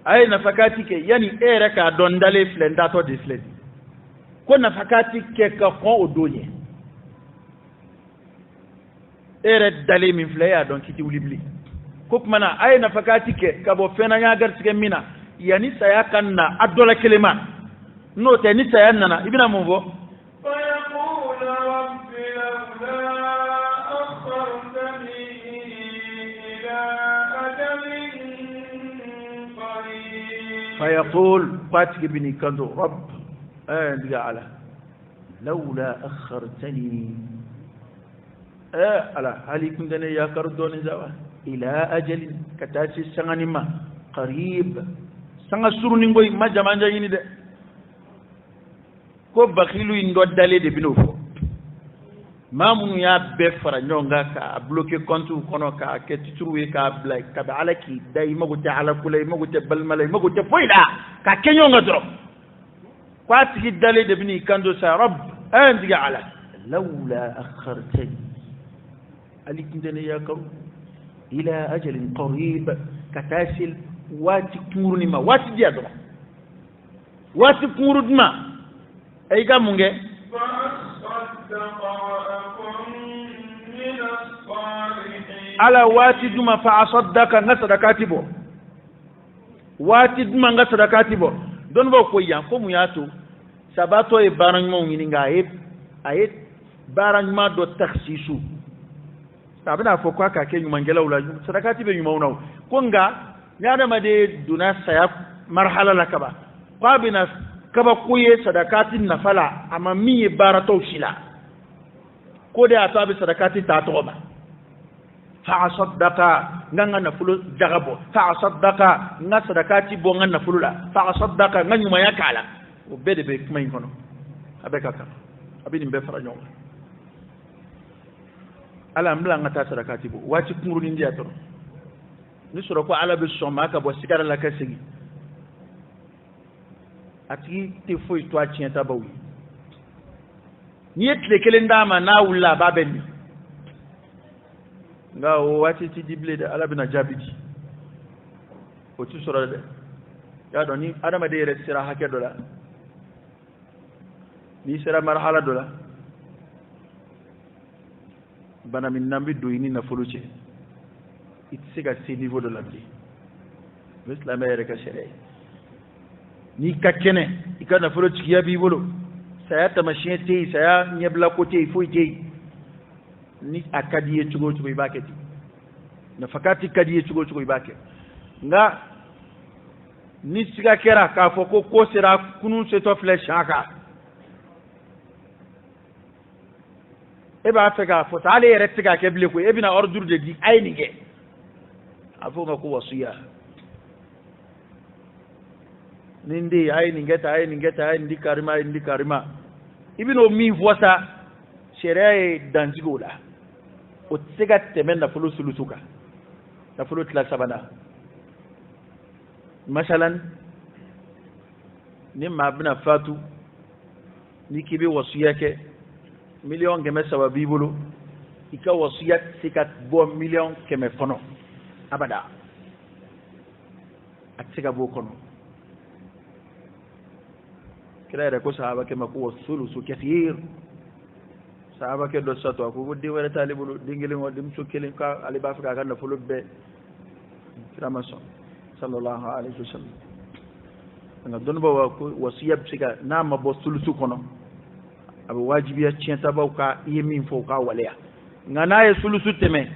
S2: ay nafakati ke yani era ka don dale flenda to dislet ko nafakati ke ka ko odonye era dale min flaya don kiti wulibli ko kuma na ay nafakati ke ka bo fena nya gar tike mina yani saya kan na adola kelema no te ni saya nana ibina mumbo فيقول فاتك بني كندو رب دقا على لولا أخرتني على هل يكون دنيا يا كردون زوا إلى أجل كتاسي سنغني ما قريب سنغ سرني ngoy ma jamanja yini de ko bakhilu indo dalé de binofo mamu ya be fara nyonga ka bloqué compte kono ka ke titruwe ka blay ka alaki day mago ta ala kulay mago ta balmalay mago ta foyda ka kenyo nga drop kwati dale de bini kando sa rabb andiga ala laula akhartani alikindene ya karu ila ajalin qarib katasil wati kurni ma wati diado wati kurudma ay gamunge ala wati duma fa asaddaka ngasadakatibo wati duma ngasadakatibo don bo ko yan ko mu yato sabato e barangmo ngini nga ayet barangma do takhsisu tabina fo ko ka ke nyuma ngela wala sadakatibe nyuma unaw ko nga nyada made duna saya marhala lakaba qabina kaba kuye sadakatin nafala amma mi barato shila ko da ta bi sadakati ta toba fa saddaqa nganga nafulu jagabo fa saddaqa nga sadakati bo nganga nafulula fa saddaqa nganyuma yakala o bede be kuma inkono abeka ka abini be fara nyoma ala mbla ngata sadakati bo wati kumuru ni ndiya to ni soro ko ala be soma ka bo sigara la kasigi ati te foi to atienta bawi ni etle kelenda ma na wula babeni nga o wati ti dible de ala bina jabiji o ti soro de ya do ni adama de yere sira hake dola ni sira marhala dola bana min nambi do ini na fuluche itsiga si niveau de la vie l'islam yere ka shere ni kakene ikana fulu cikiya bi bolo saya tamashin te saya nyebla ko te foi te ni akadiye chugo chugo ibaketi na fakati kadiye chugo chugo ibake nga ni siga kera ka foko ko sera kunu se to flesh aka e ba fega fo tale yere tiga ke ble ko e bina ordre de di aynige afo nga ko wasiya nindi ayningeta ndi karima ibino mi voisa sheria danjigola o tsega temen na fulu sulusuka na fulu tla sabana masalan ni mabna fatu ni kibi wasiya ke million keme sababi bulu ika wasiya sikat bo million keme kono abada atsega bo kono kila da ko sahaba ke mako sulusu kathir sahaba ke do sato ko wodi wala talibulu dingilin wadim sukilin ka ali bafika kan na fulubbe ramason sallallahu alaihi wasallam nga don ba ko wasiyab sika na ma bo sulusu kono abu wajibiya tienta bauka yemin fo ka waleya ngana ye sulusu teme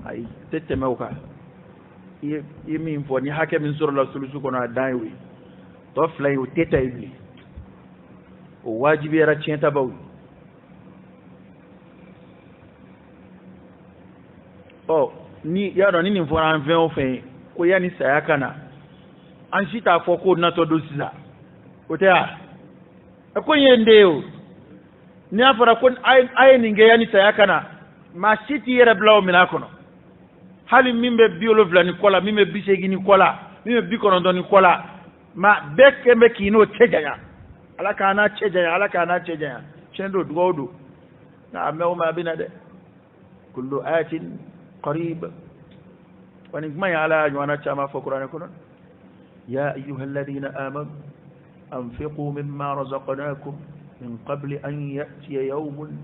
S2: ay teteme uka yemin fo ni hake min sur la sulusu kono daywi to flay o teta ibli o wajibiya ra tienta bawu oh ni ya do ni fo ran fen o fen ko yani saya kana an sita fo ko na to do sisa o te a ko yende o ni afara kon ay ni nge yani saya kana ma siti yere blaw mina kono hali mimbe biolo vlani kola mimbe bisegi ni kola mimbe bikono do ni kola ma bekembe kino tejaya alaka na tejaya chendo dugodo na amew ma binade kullu atin qarib ونجمع على جوانا كما فقران كنا يا أيها الذين آمنوا أنفقوا مما رزقناكم من قبل أن يأتي يوم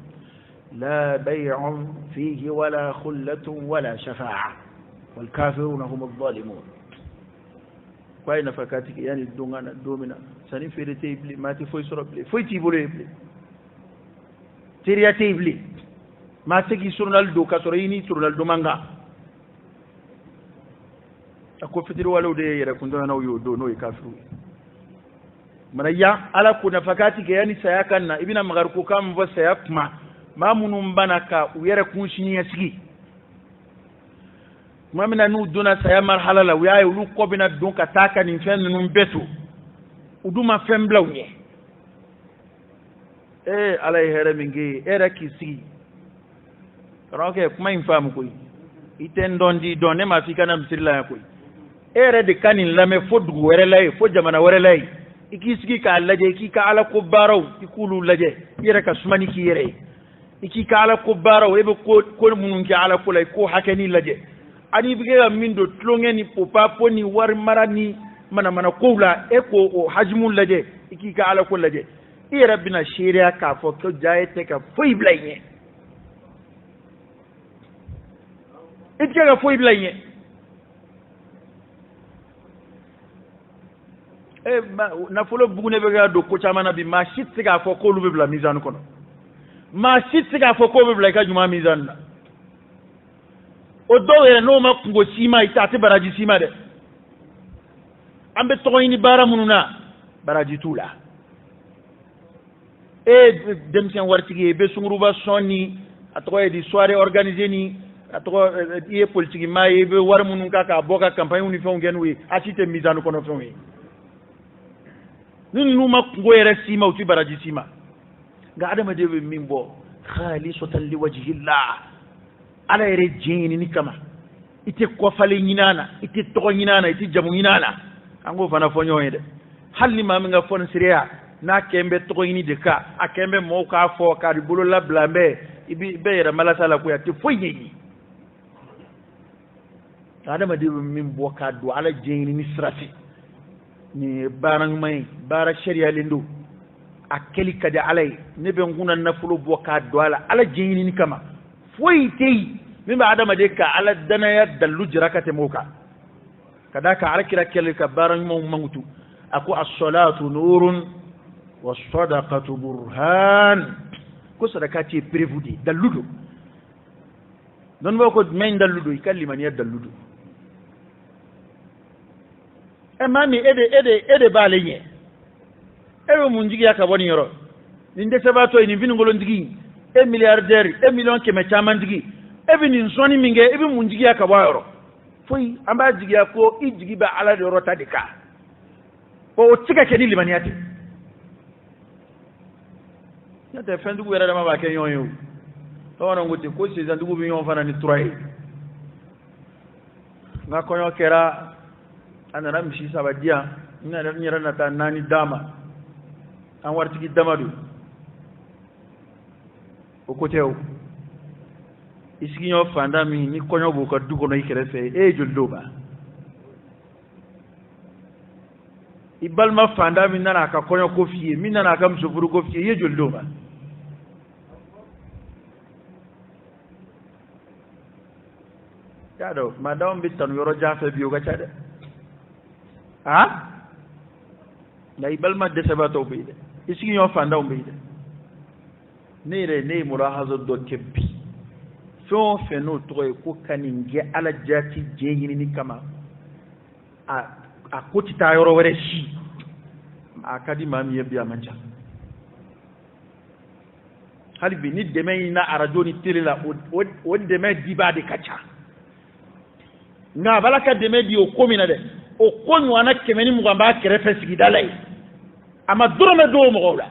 S2: لا بيع فيه ولا خلة ولا شفاعة والكافرون هم الظالمون كوين فكاتك يعني الدومنا سنين في تيبلي ما تفوي سربلي فوي تيبولي بلي تيريا تيبلي ما تكي سرنالدو كسريني سرنالدو مانغا ko fitiri walau da yare kun dona nauyo do no kafiru marayya ala ku nafakati ke yani sayakan na ibina magar ko kam ba sayak ma munun bana ka uyare kun shini yasigi ma mina nu dona saya marhala la wiya lu ko bina don ka taka ni fen nun betu uduma femblawye ala here mingi era kisi roke kuma infam ko iten don di don ne ma fikana misilla ko ere de kanin lame fo dugu were lay fo jamana were lay ikisigi ka laje ki ka ala ko baraw ikulu laje yere ka sumani ki yere iki ka ala ko baraw ebe ko munun ki ala ko lay ko hakeni laje ani bige min do tlongeni popa poni war marani mana koula e ko o hajmul laje iki ka ala ko laje i rabbina sharia ka fo ko jayete ka foy blayne itke ka foy blayne na folo bugune be ga do ko chamana bi ma shit siga fo ko lube bla mizan kono ma shit siga fo ko be bla ka juma mizan na o do e no ma ngo sima ita te baraji sima de ambe to ini bara mununa baraji tula dem sen wartigi be sunguru ba sonni ato e di soirée organisée ni ato e politique ma e be war munun ka boka campagne uni fon genwi atite mizan kono fon nin numa ngoyere sima uti baraji sima ga adama de min bo khalisatan liwajhillah ala yere jeni ni kama ite ko fale nyinana ite to nyinana ite jamu nyinana ango fana fonyo de halli ma nga fon siria na kembe to yini de ka akembe mo ka fo ka ribulo la blambe ibi be yere mala sala ko ya te foyni adama de min bo ka do ala jeni ni srafi ni barang may bara sharia lindo akeli kadi alay ne be nguna nafulu boka doala ala jeyni ni kama foytey mimba adama de ka ala dana ya dallu jirakate moka kadaka ala kira kele ka barang mo mangutu ako as-salatu nurun was-sadaqatu burhan ko sadakati prévudi dalludo non boko men dalludo kalliman ya dalludo mami ede balenye ewe munjigi yakaboni yoro ninde sabato ni vinu ngolo ndigi milliardaire million keme chama ndigi ebi ni nsoni minge ebi munjigi yakabwa yoro foi amba jigi ko ijigi ba ala de rota de ka o tika keni limaniati yata fendu wera dama ba kenyo yo to wana ngote ko se zandugu bi yon fana ni turai nga konyo kera ana ramshi sabadia ina da nyira na ta nani dama an wartiki damadu o koteo isigi nyo fanda mi ni konyo bu ko dugo no ikrefe joldoba ibalma fanda mi nana ka konyo kofiye mi nana ka msufuru kofiye joldoba kado madam bitan yoro jafe biyo ga chade na ibalma de sabato beide isigi nyo fanda o beide ne murahaza do kebbi fo fe no to ko kaninge ala jati jeyini ni kama a koti ta yoro wore shi akadi mami yebi amanja halbi ni deme na arajo ni telela o deme diba de kacha nga balaka deme di o komina de o konyu ana kemeni mugamba kerefe sigidalai ama durome do mo wala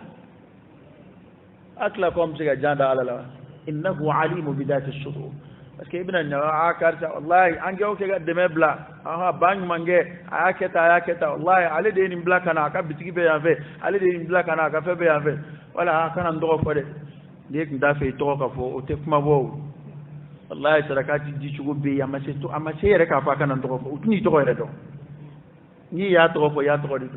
S2: akla kom siga janda ala innahu alimu bidati as-sudur parce que ibn an-nawawi akarta wallahi ange o kega deme bla aha banyu mange ayaketa wallahi ale de ni bla kana ka bitigi be yanfe ale de ni bla kana ka fe be yanfe wala kana ndo ko de dek nda fe to ka fo o te kuma bo wallahi sarakati di chugo be ya masse to amase yere ka fa kana ndo ko utuni to ko yere do ni ya to ko ya to ko do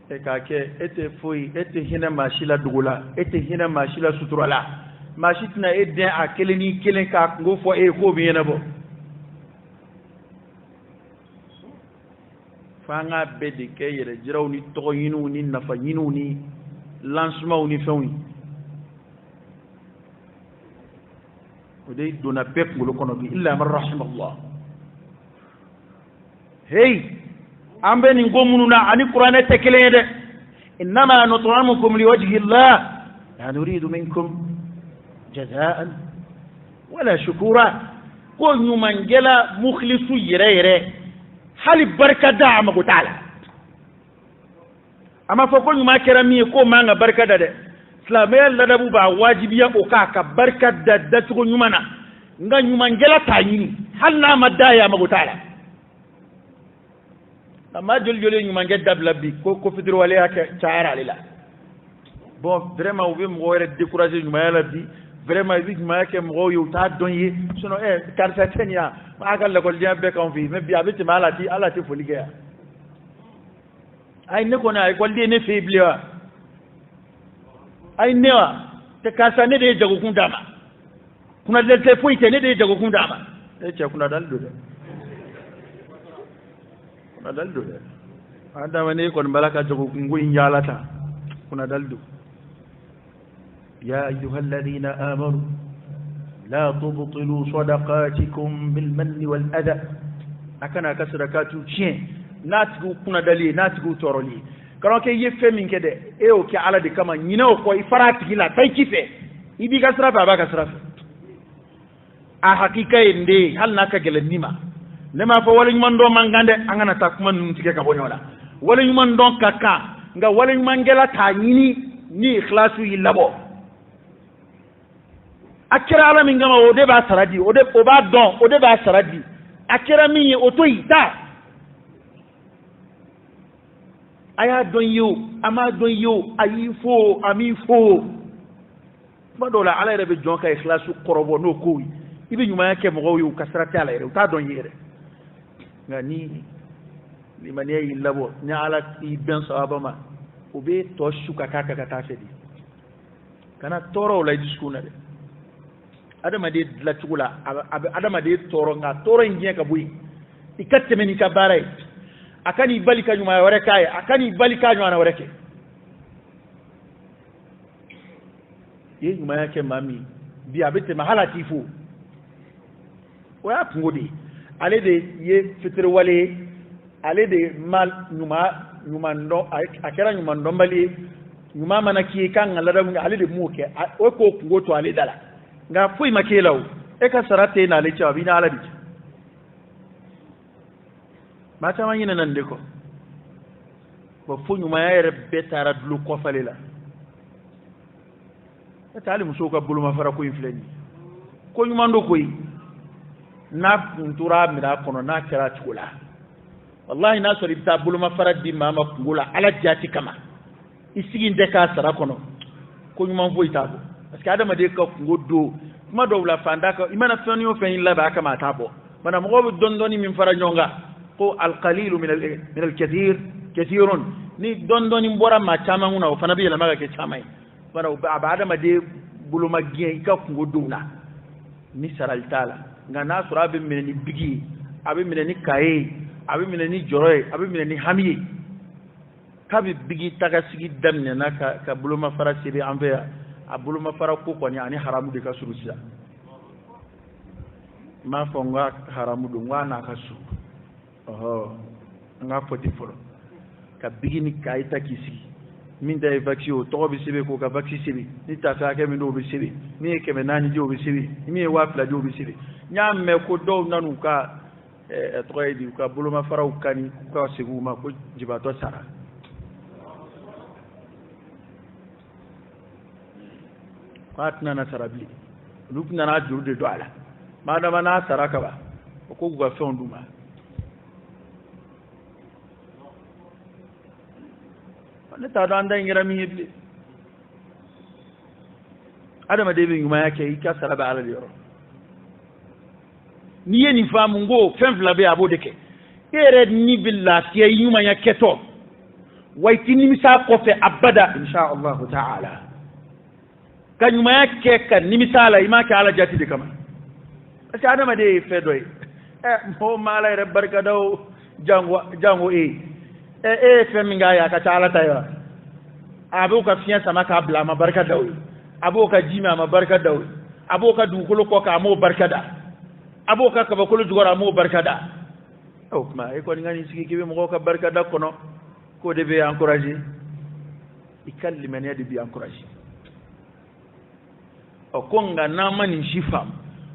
S2: e ka ke ete foi ete hina mashila dugula ete hina mashila suturala mashitna edde a keleni kelen ka ngo fo e ko bi yana bo fanga bedi ke yere jiraw ni to yinu ni nafa yinu ni lancement ni fewi o dey dona pep ngolo kono bi illa man rahimallah hey ambe ni gomununa ani qur'ane tekele de inma nut'imukum liwajhi allah la nuridu minkum jazaan wala shukura ko nyumangela mukhlisu yere hali barka da ma gutala amma fa ko nyuma kera mi ko manga barka da de islamiyya ladabu ba wajibiya o ka barka da tugo nyumana nga nyumangela tayini hal na madaya ma gutala amma jol nyumange dabla bi ko fitir wala ka taara lila bon vraiment oube mo wara décourager nyumala bi vraiment bi ma ke mo yo ta donye sono karta tenya ma gal la ko dia be kan fi me bi abiti malati alati folige ay ne ko na ay ko de ne febliwa ay newa te kasa ne de jago kundama kuna de te poite ne de jago kundama e che kuna dal do kuna daldo de adama ne kon balaka jago kungoy yalata kuna daldo ya ayyuhal ladina amanu la tubtilu sadaqatikum bil manni wal adha akana kasrakatu chien natgu kuna dali natgu toroli karon ke yefe min kede e o ke ala de kama nyina o ko ifarati la tay kife ibi kasrafa ba kasrafa a hakika inde hal naka gelen nima nema fa wala nyuman do mangande angana ta kuma nun tike ka bonyola wala nyuman don kaka nga wala nyuman gela ta nyini ni ikhlasu yillabo akira ala min gama o de ba saradi o ba don o de ba saradi akira min o to ita aya don yo ama don yo ayi fo ami fo ba do la ala rebe jonka ikhlasu korobo no ko ibi nyuma yake mo yo kasrati ala yere ta don yere ngani limani yi labo nya ala ibn sahaba ma ube to shuka kaka ta fedi kana toro la diskuna de adama de la tugula adama de toro nga toro ngiye ka buyi ikatte meni ka barai akani balika nyuma wore kai akani balika nyuma na wore ke ye nyuma yake mami bi abete mahala tifu wa pungodi ale de ye fitir wale ale de mal nyuma ndo akera nyuma ndo mbali nyuma manaki kan alada mu ale de muke o ko ngoto ale dala nga fui makelaw e ka sarate na le chawi na ala bi mata man yina nan de ko bo fu nyuma yere betara dulu ko falela tali musoka buluma fara ko infleni ko nyuma ndo koy na kuntura mira kono na kira tukula wallahi na sori ta buluma faradi mama kungula ala jati kama isigi ndeka sara kono ko nyuma vo itabo parce que adama de ka kungodo kuma do la fanda ka imana fani o fen la ba kama tabo mana mo dondoni min fara nyonga ko al qalil min al kathir kathirun ni dondoni mbora ma chama nguna o fana bi la maga ke chamai mana ba adama de buluma gien ka kungodo na ni saral tala nga na sura be meneni bigi abe meneni kae abe meneni joroy abe meneni hamiye kabi bigi taga sigi damne na ka buluma fara sebe anbe a buluma fara ko ko ni ani haramu de ka surusia ma fonga haramu do wana ka su nga foti folo ka bigi ni kaita kisi min da vaccine to be sebe ko ka vaccine sebe ni ta fa ke min do be sebe ni ke me nani do be sebe ni wa fla do be sebe nyam me ko do nanu ka troidi ka buluma fara ukani ka segu ma ko jibato sara fatna na sarabli lupna na jurde do ala madama na saraka ba ko ga fonduma ne ta dan dan ngira mi hebli adama de bi nguma yake ka saraba ala yoro ni yeni famu ngo femfla be abodeke ere ni billahi yuma yaketo wayti ni misa ko fe abada insha Allah ta'ala kanyuma yake kan ni misala imaka ala jati de kama asa adama de fe doy mo mala re barka daw jango fe minga ya ka taala tayo abu ka fiya sama ka bla ma barka daw abu ka jima ma barka daw abu ka dukulo ko ka mo barka da abu ka ba kulu jugora mo barka da o kuma ko ngani sigi kibe mo ka barka da kono ko de be encourager ikalli men ya de be encourager o konga na mani shifam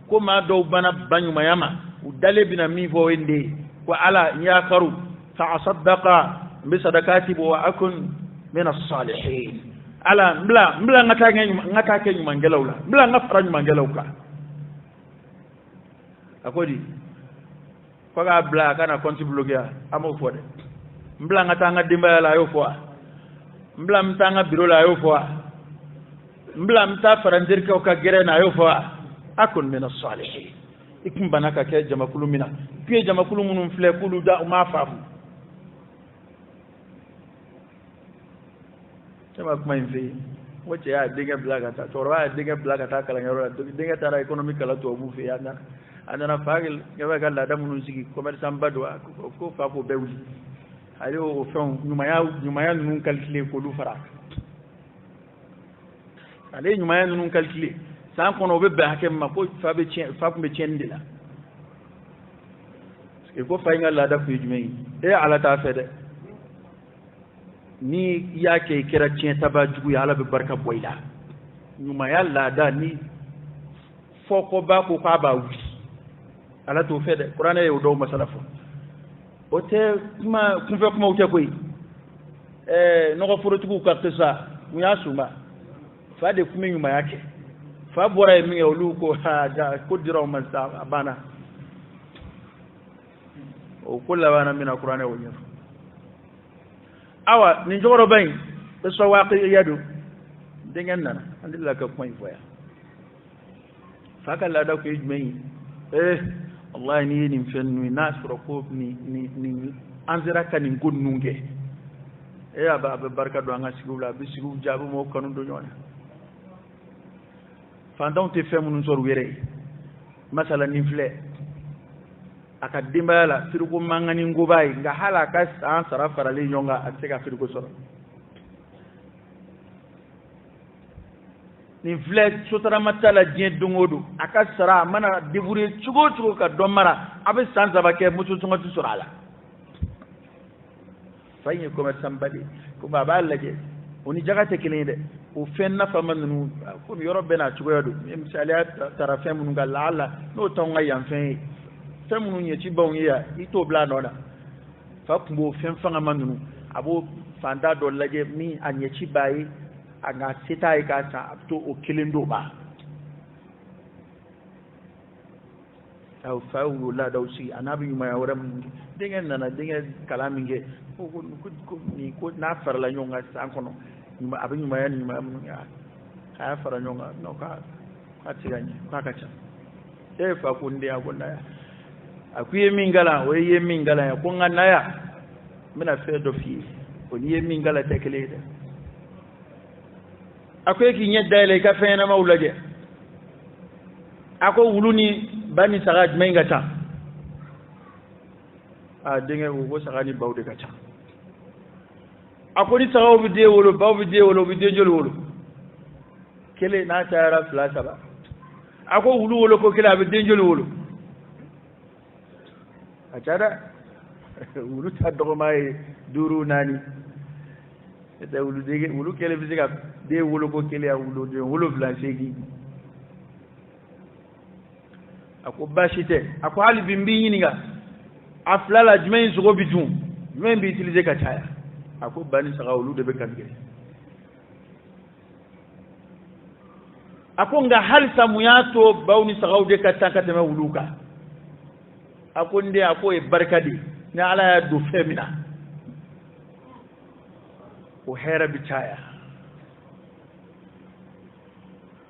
S2: ko ma do bana banyu mayama udale bina mi fo wende wa ala ya karu fa asaddaqa bi sadaqati wa akun min as-salihin ala mbla ngata ke nyuma ngelawla mbla ngafara nyuma ngelawka akodi ko ga bla kana konti blogia amo fode mbla ngata ngadimba la yo fo mbla mtanga biro la yo fo mbla mta farandir ko ka gere na yo fo akun min as-salihin ikum banaka ke jamakulu mina pie jamakulu munum fle kulu da ma fafu tema kuma infe wace ya dinga blaga ta to ra dinga blaga ta kala ngaro dinga tara economic kala to bu fe yana andana fagil ngaba kala da munun sigi commerçant badwa ko fa ko bewli ali o fon nyuma ya nun calculer ko du fara ale nyuma ya nun calculer san kono be ba hakem ma ko fa be chendila e ko fa ngala da fu jumei ala ta fede ni yake kira cin taba jugu ya ala be barka boyla nyuma ya lada ni foko ba ko ka ba wi ala to fede qur'ana e do masalafu o te kuma kun fe kuma o te koy no ko furo tugu ka tsa mu ya suma fa de kuma nyuma yake fa bora mi olu ko ha ja ko diraw man sa bana o kula bana mina qur'ana o nyafu awa ni joro bayin so waqi yadu dengan nana andilla ka point foya faka la da ko yijmai wallahi ni ni fennu nasro ko ni anzira kan ni gonnunge aba barka do anga sigula bi sigu jabu mo kanu do nyona fandon te femu nun sor were masala ni fle aka dimbala firgo mangani ngubay nga hala ka san sara farali nyonga ateka firgo soro ni fle sotara matala dien dungodu aka sara mana deburi chugo ka domara abe san zabake mutu tunga tu sorala fayin ko sambali ko baba laje oni jagate kilinde o fenna famanu ko yoro bena chugo yodu misali tara femu ngala ala no tonga yamfen femunu nyeti bon ya ito bla nona fa kumbo fen fanga manunu abo fanda do laje mi anyechi bayi anga sita ka ta to o kilindo ba aw faulu la dawsi anabi ma yawaram dingen nana dingen kalaminge ko ni ko na farla nyonga sankono nyuma abin nyuma ya nyuma ya ha fara nyonga no ka atiganye pakacha fa kunde agonna ya akuye mingala o ye mingala ya ko nganaya mina fe do fi o ye mingala tekelede akuye ki nyedda ile ka fe na mawlaje ako wuluni bani sagaj mengata a dinga wo sagani bawde kata akoni sawo bi de wolo baw bi de wolo bi de jol wolo kele na tayara fla saba ako wulu wolo ko kele abi de jol wolo achada wulu ta dogo mai duru nani ete wulu de wulu kele bi siga de wolo ko kele ya wulu de wolo blanchegi ako bashite ako hali bimbi yininga aflala jumain sugo bijum jumain bi utiliser ka taya ako bani saga wulu de be kange ako nga hal samuyato bawni saga de ka takata ma wuluka ako nde ako e barkadi ni ala ya do femina o hera bi taya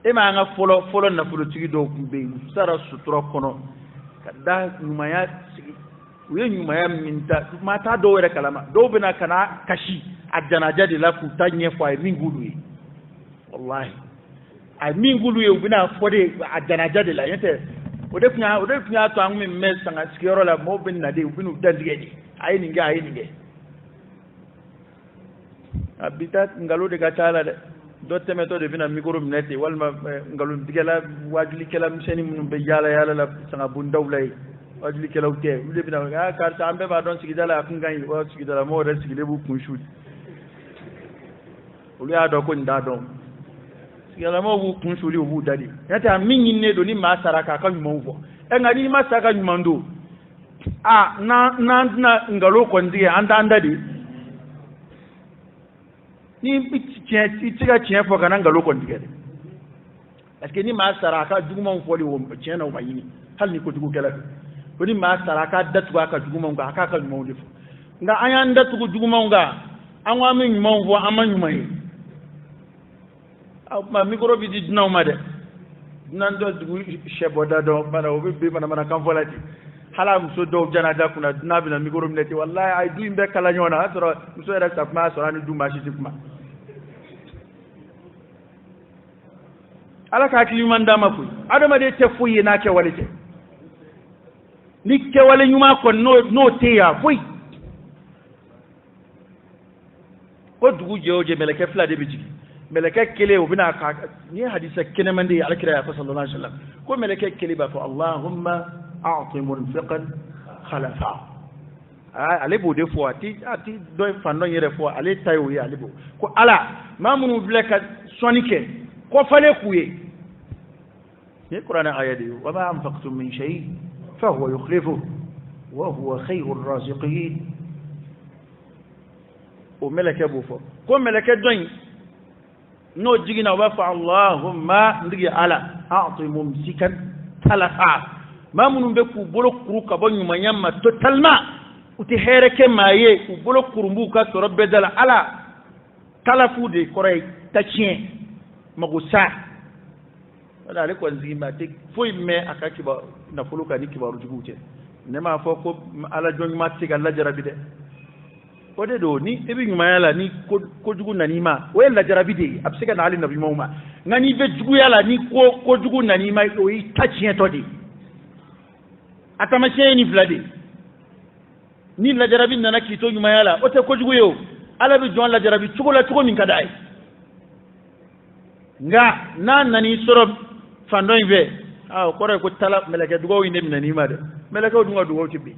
S2: ema nga folo na folo tigi do kumbe sara sutura kono kada nyumaya uye nyumaya minta mata do wera kalama do bina kana kashi ajanaja de la futa nyefo ay mingulu wallahi ay mingulu ye bina fode ajanaja de la yete ode kunya to an min mes sanga sikiro la mo bin na de binu dandige di ay ninge abita ngalo de gatala de dotte méthode bina micro minete walma ngalo digala wajli kala mseni mun be yala la sanga bu ndawlay wajli kala uté ule bina ga karta ambe ba don sigidala akungani o sigidala mo re sigile bu kun shudi ule ado ko nda don sigala mo bu kun shudi bu dadi yata minni ne do ni ma saraka ka nyuma uvo e ngani ma saraka nyuma ndo na ngalo ko ndiye anda di ni tiga tiɲɛ fɔ kana ngalo kɔni tigɛ dɛ parce que ni maa sara a ka jugumanw fɔli o tiɲɛ na o ma ɲini hali ni kojugu kɛla ko ni maa sara a ka datugu a ka jugumanw kan a k'a ka ɲumanw de fɔ nka an y'an datugu jugumanw kan an ko an bɛ ɲumanw fɔ an ma ɲuman ye o tuma mikoro bi di dunanw ma dɛ dunan dɔ dugu sɛbɔda dɔn bana o bɛ bi manamanakan fɔ la ten hali a muso dɔw janaja kunna dunan bɛna mikoro minɛ ten walayi a ye du in bɛɛ kala ɲɔgɔn na o y'a sɔrɔ muso yɛrɛ sakuma y'a sɔrɔ a ni du maa si tɛ kuma. ala ka hakili ɲuman d'a ma koyi adamaden tɛ foyi ye n'a kɛwale tɛ ni kɛwale ɲuman kɔni n'o tɛ yan foyi ko dugu jɛ o jɛ mɛlɛkɛ fila de bɛ jigin mɛlɛkɛ kelen o bɛna ka ni ye hadisa kɛnɛman de ye alakira y'a fɔ sallallahu alaihi wa sallam ko mɛlɛkɛ kelen b'a fɔ allahumma a'ti munfiqan khalafa ale b'o de fɔ a ti dɔ fan dɔ yɛrɛ fɔ ale ta ye o ye ale b'o ko ala maa minnu filɛ ka sɔnni kɛ kɔfale k'u ye ni kuranɛ aya de ye wa ma anfaqtum min shay fa huwa yukhlifu wa huwa khayrur raziqin o mɛlɛkɛ b'o fɔ ko mɛlɛkɛ dɔ in n'o jiginna o b'a fɔ allahumma ndigi ala a'ti mumsikan talafa maa minnu bɛ k'u bolo kuru ka bɔ ɲumanya ma totalement u tɛ hɛrɛ kɛ maa ye k'u bolo kuru b'u ka sɔrɔ bɛɛ da la ala talafu de kɔrɔ ye ta tiɲɛ mago sa wala ale kɔni sigi ma tɛ foyi mɛn a ka kibaru nafolo kan ni kibaru juguw cɛ ne m'a fɔ ko ala jɔn ɲuman tɛ se ka lajarabi dɛ o de don ni i bɛ ɲumanya la ni kojugu nan'i ma o ye lajarabi de ye a bɛ se ka na hali nabi ɲumanw ma nka n'i bɛ juguya la ni kojugu nan'i ma o y'i ta tiɲɛtɔ de ye a taamasiyɛn ye nin fila de ye ni lajarabi nana k'i to ɲumanya la o tɛ kojugu ye o ala bɛ jɔn lajarabi cogo la cogo min ka d'a ye nka n'a nan'i sɔrɔ fan dɔ in fɛ o kɔrɔ ye ko tala mɛlɛkɛ dugawu in de minɛ n'i ma dɛ mɛlɛkɛw dun ka dugawu tɛ bɛn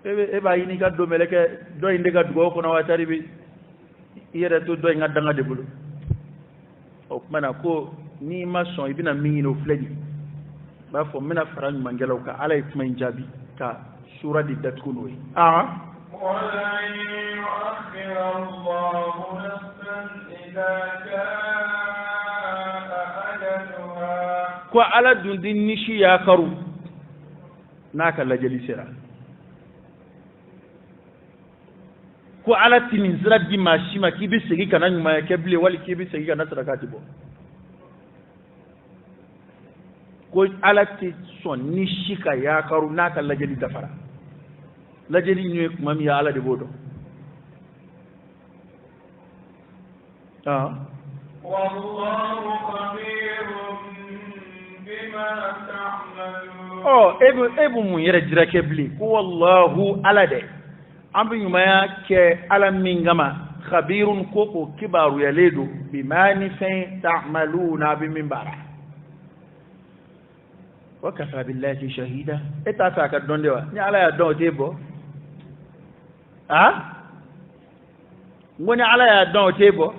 S2: e b'a ɲini ka don mɛlɛkɛ dɔ in de ka dugawu kɔnɔ wa tari bi i yɛrɛ to dɔ in ka danga de bolo o tuma na ko n'i ma sɔn i bɛna min ɲini o filɛ nin ye n b'a fɔ n bɛna fara ɲumankɛlaw kan ala ye kuma in jaabi ka sura de datugu n'o ye
S1: ولن يؤخر الله نفسا إذا جاء أجلها
S2: ko ala dun di nisi ya karu n'a ka lajɛli sera ko ala ti nin sira di maa si ma k'i bɛ segin ka na ɲumanya kɛ bilen wali k'i bɛ segin ka na saraka ti bɔ ko ala ti sɔn ni si ka ya karu n'a ka lajɛli dafara lajɛli ɲɛ kuma min ye ala de b'o dɔn
S1: والله خبير بما تعملون
S2: e bɛ mun yɛrɛ jira kɛ bilen ko wallahu ala dɛ ambi nyumaya ke alam mingama khabirun koko kibaru ya ledo bimani fin ta'maluna bimimbara wa kafa billahi shahida eta saka dondewa ni ala ya don tebo ha ngoni ala ya don tebo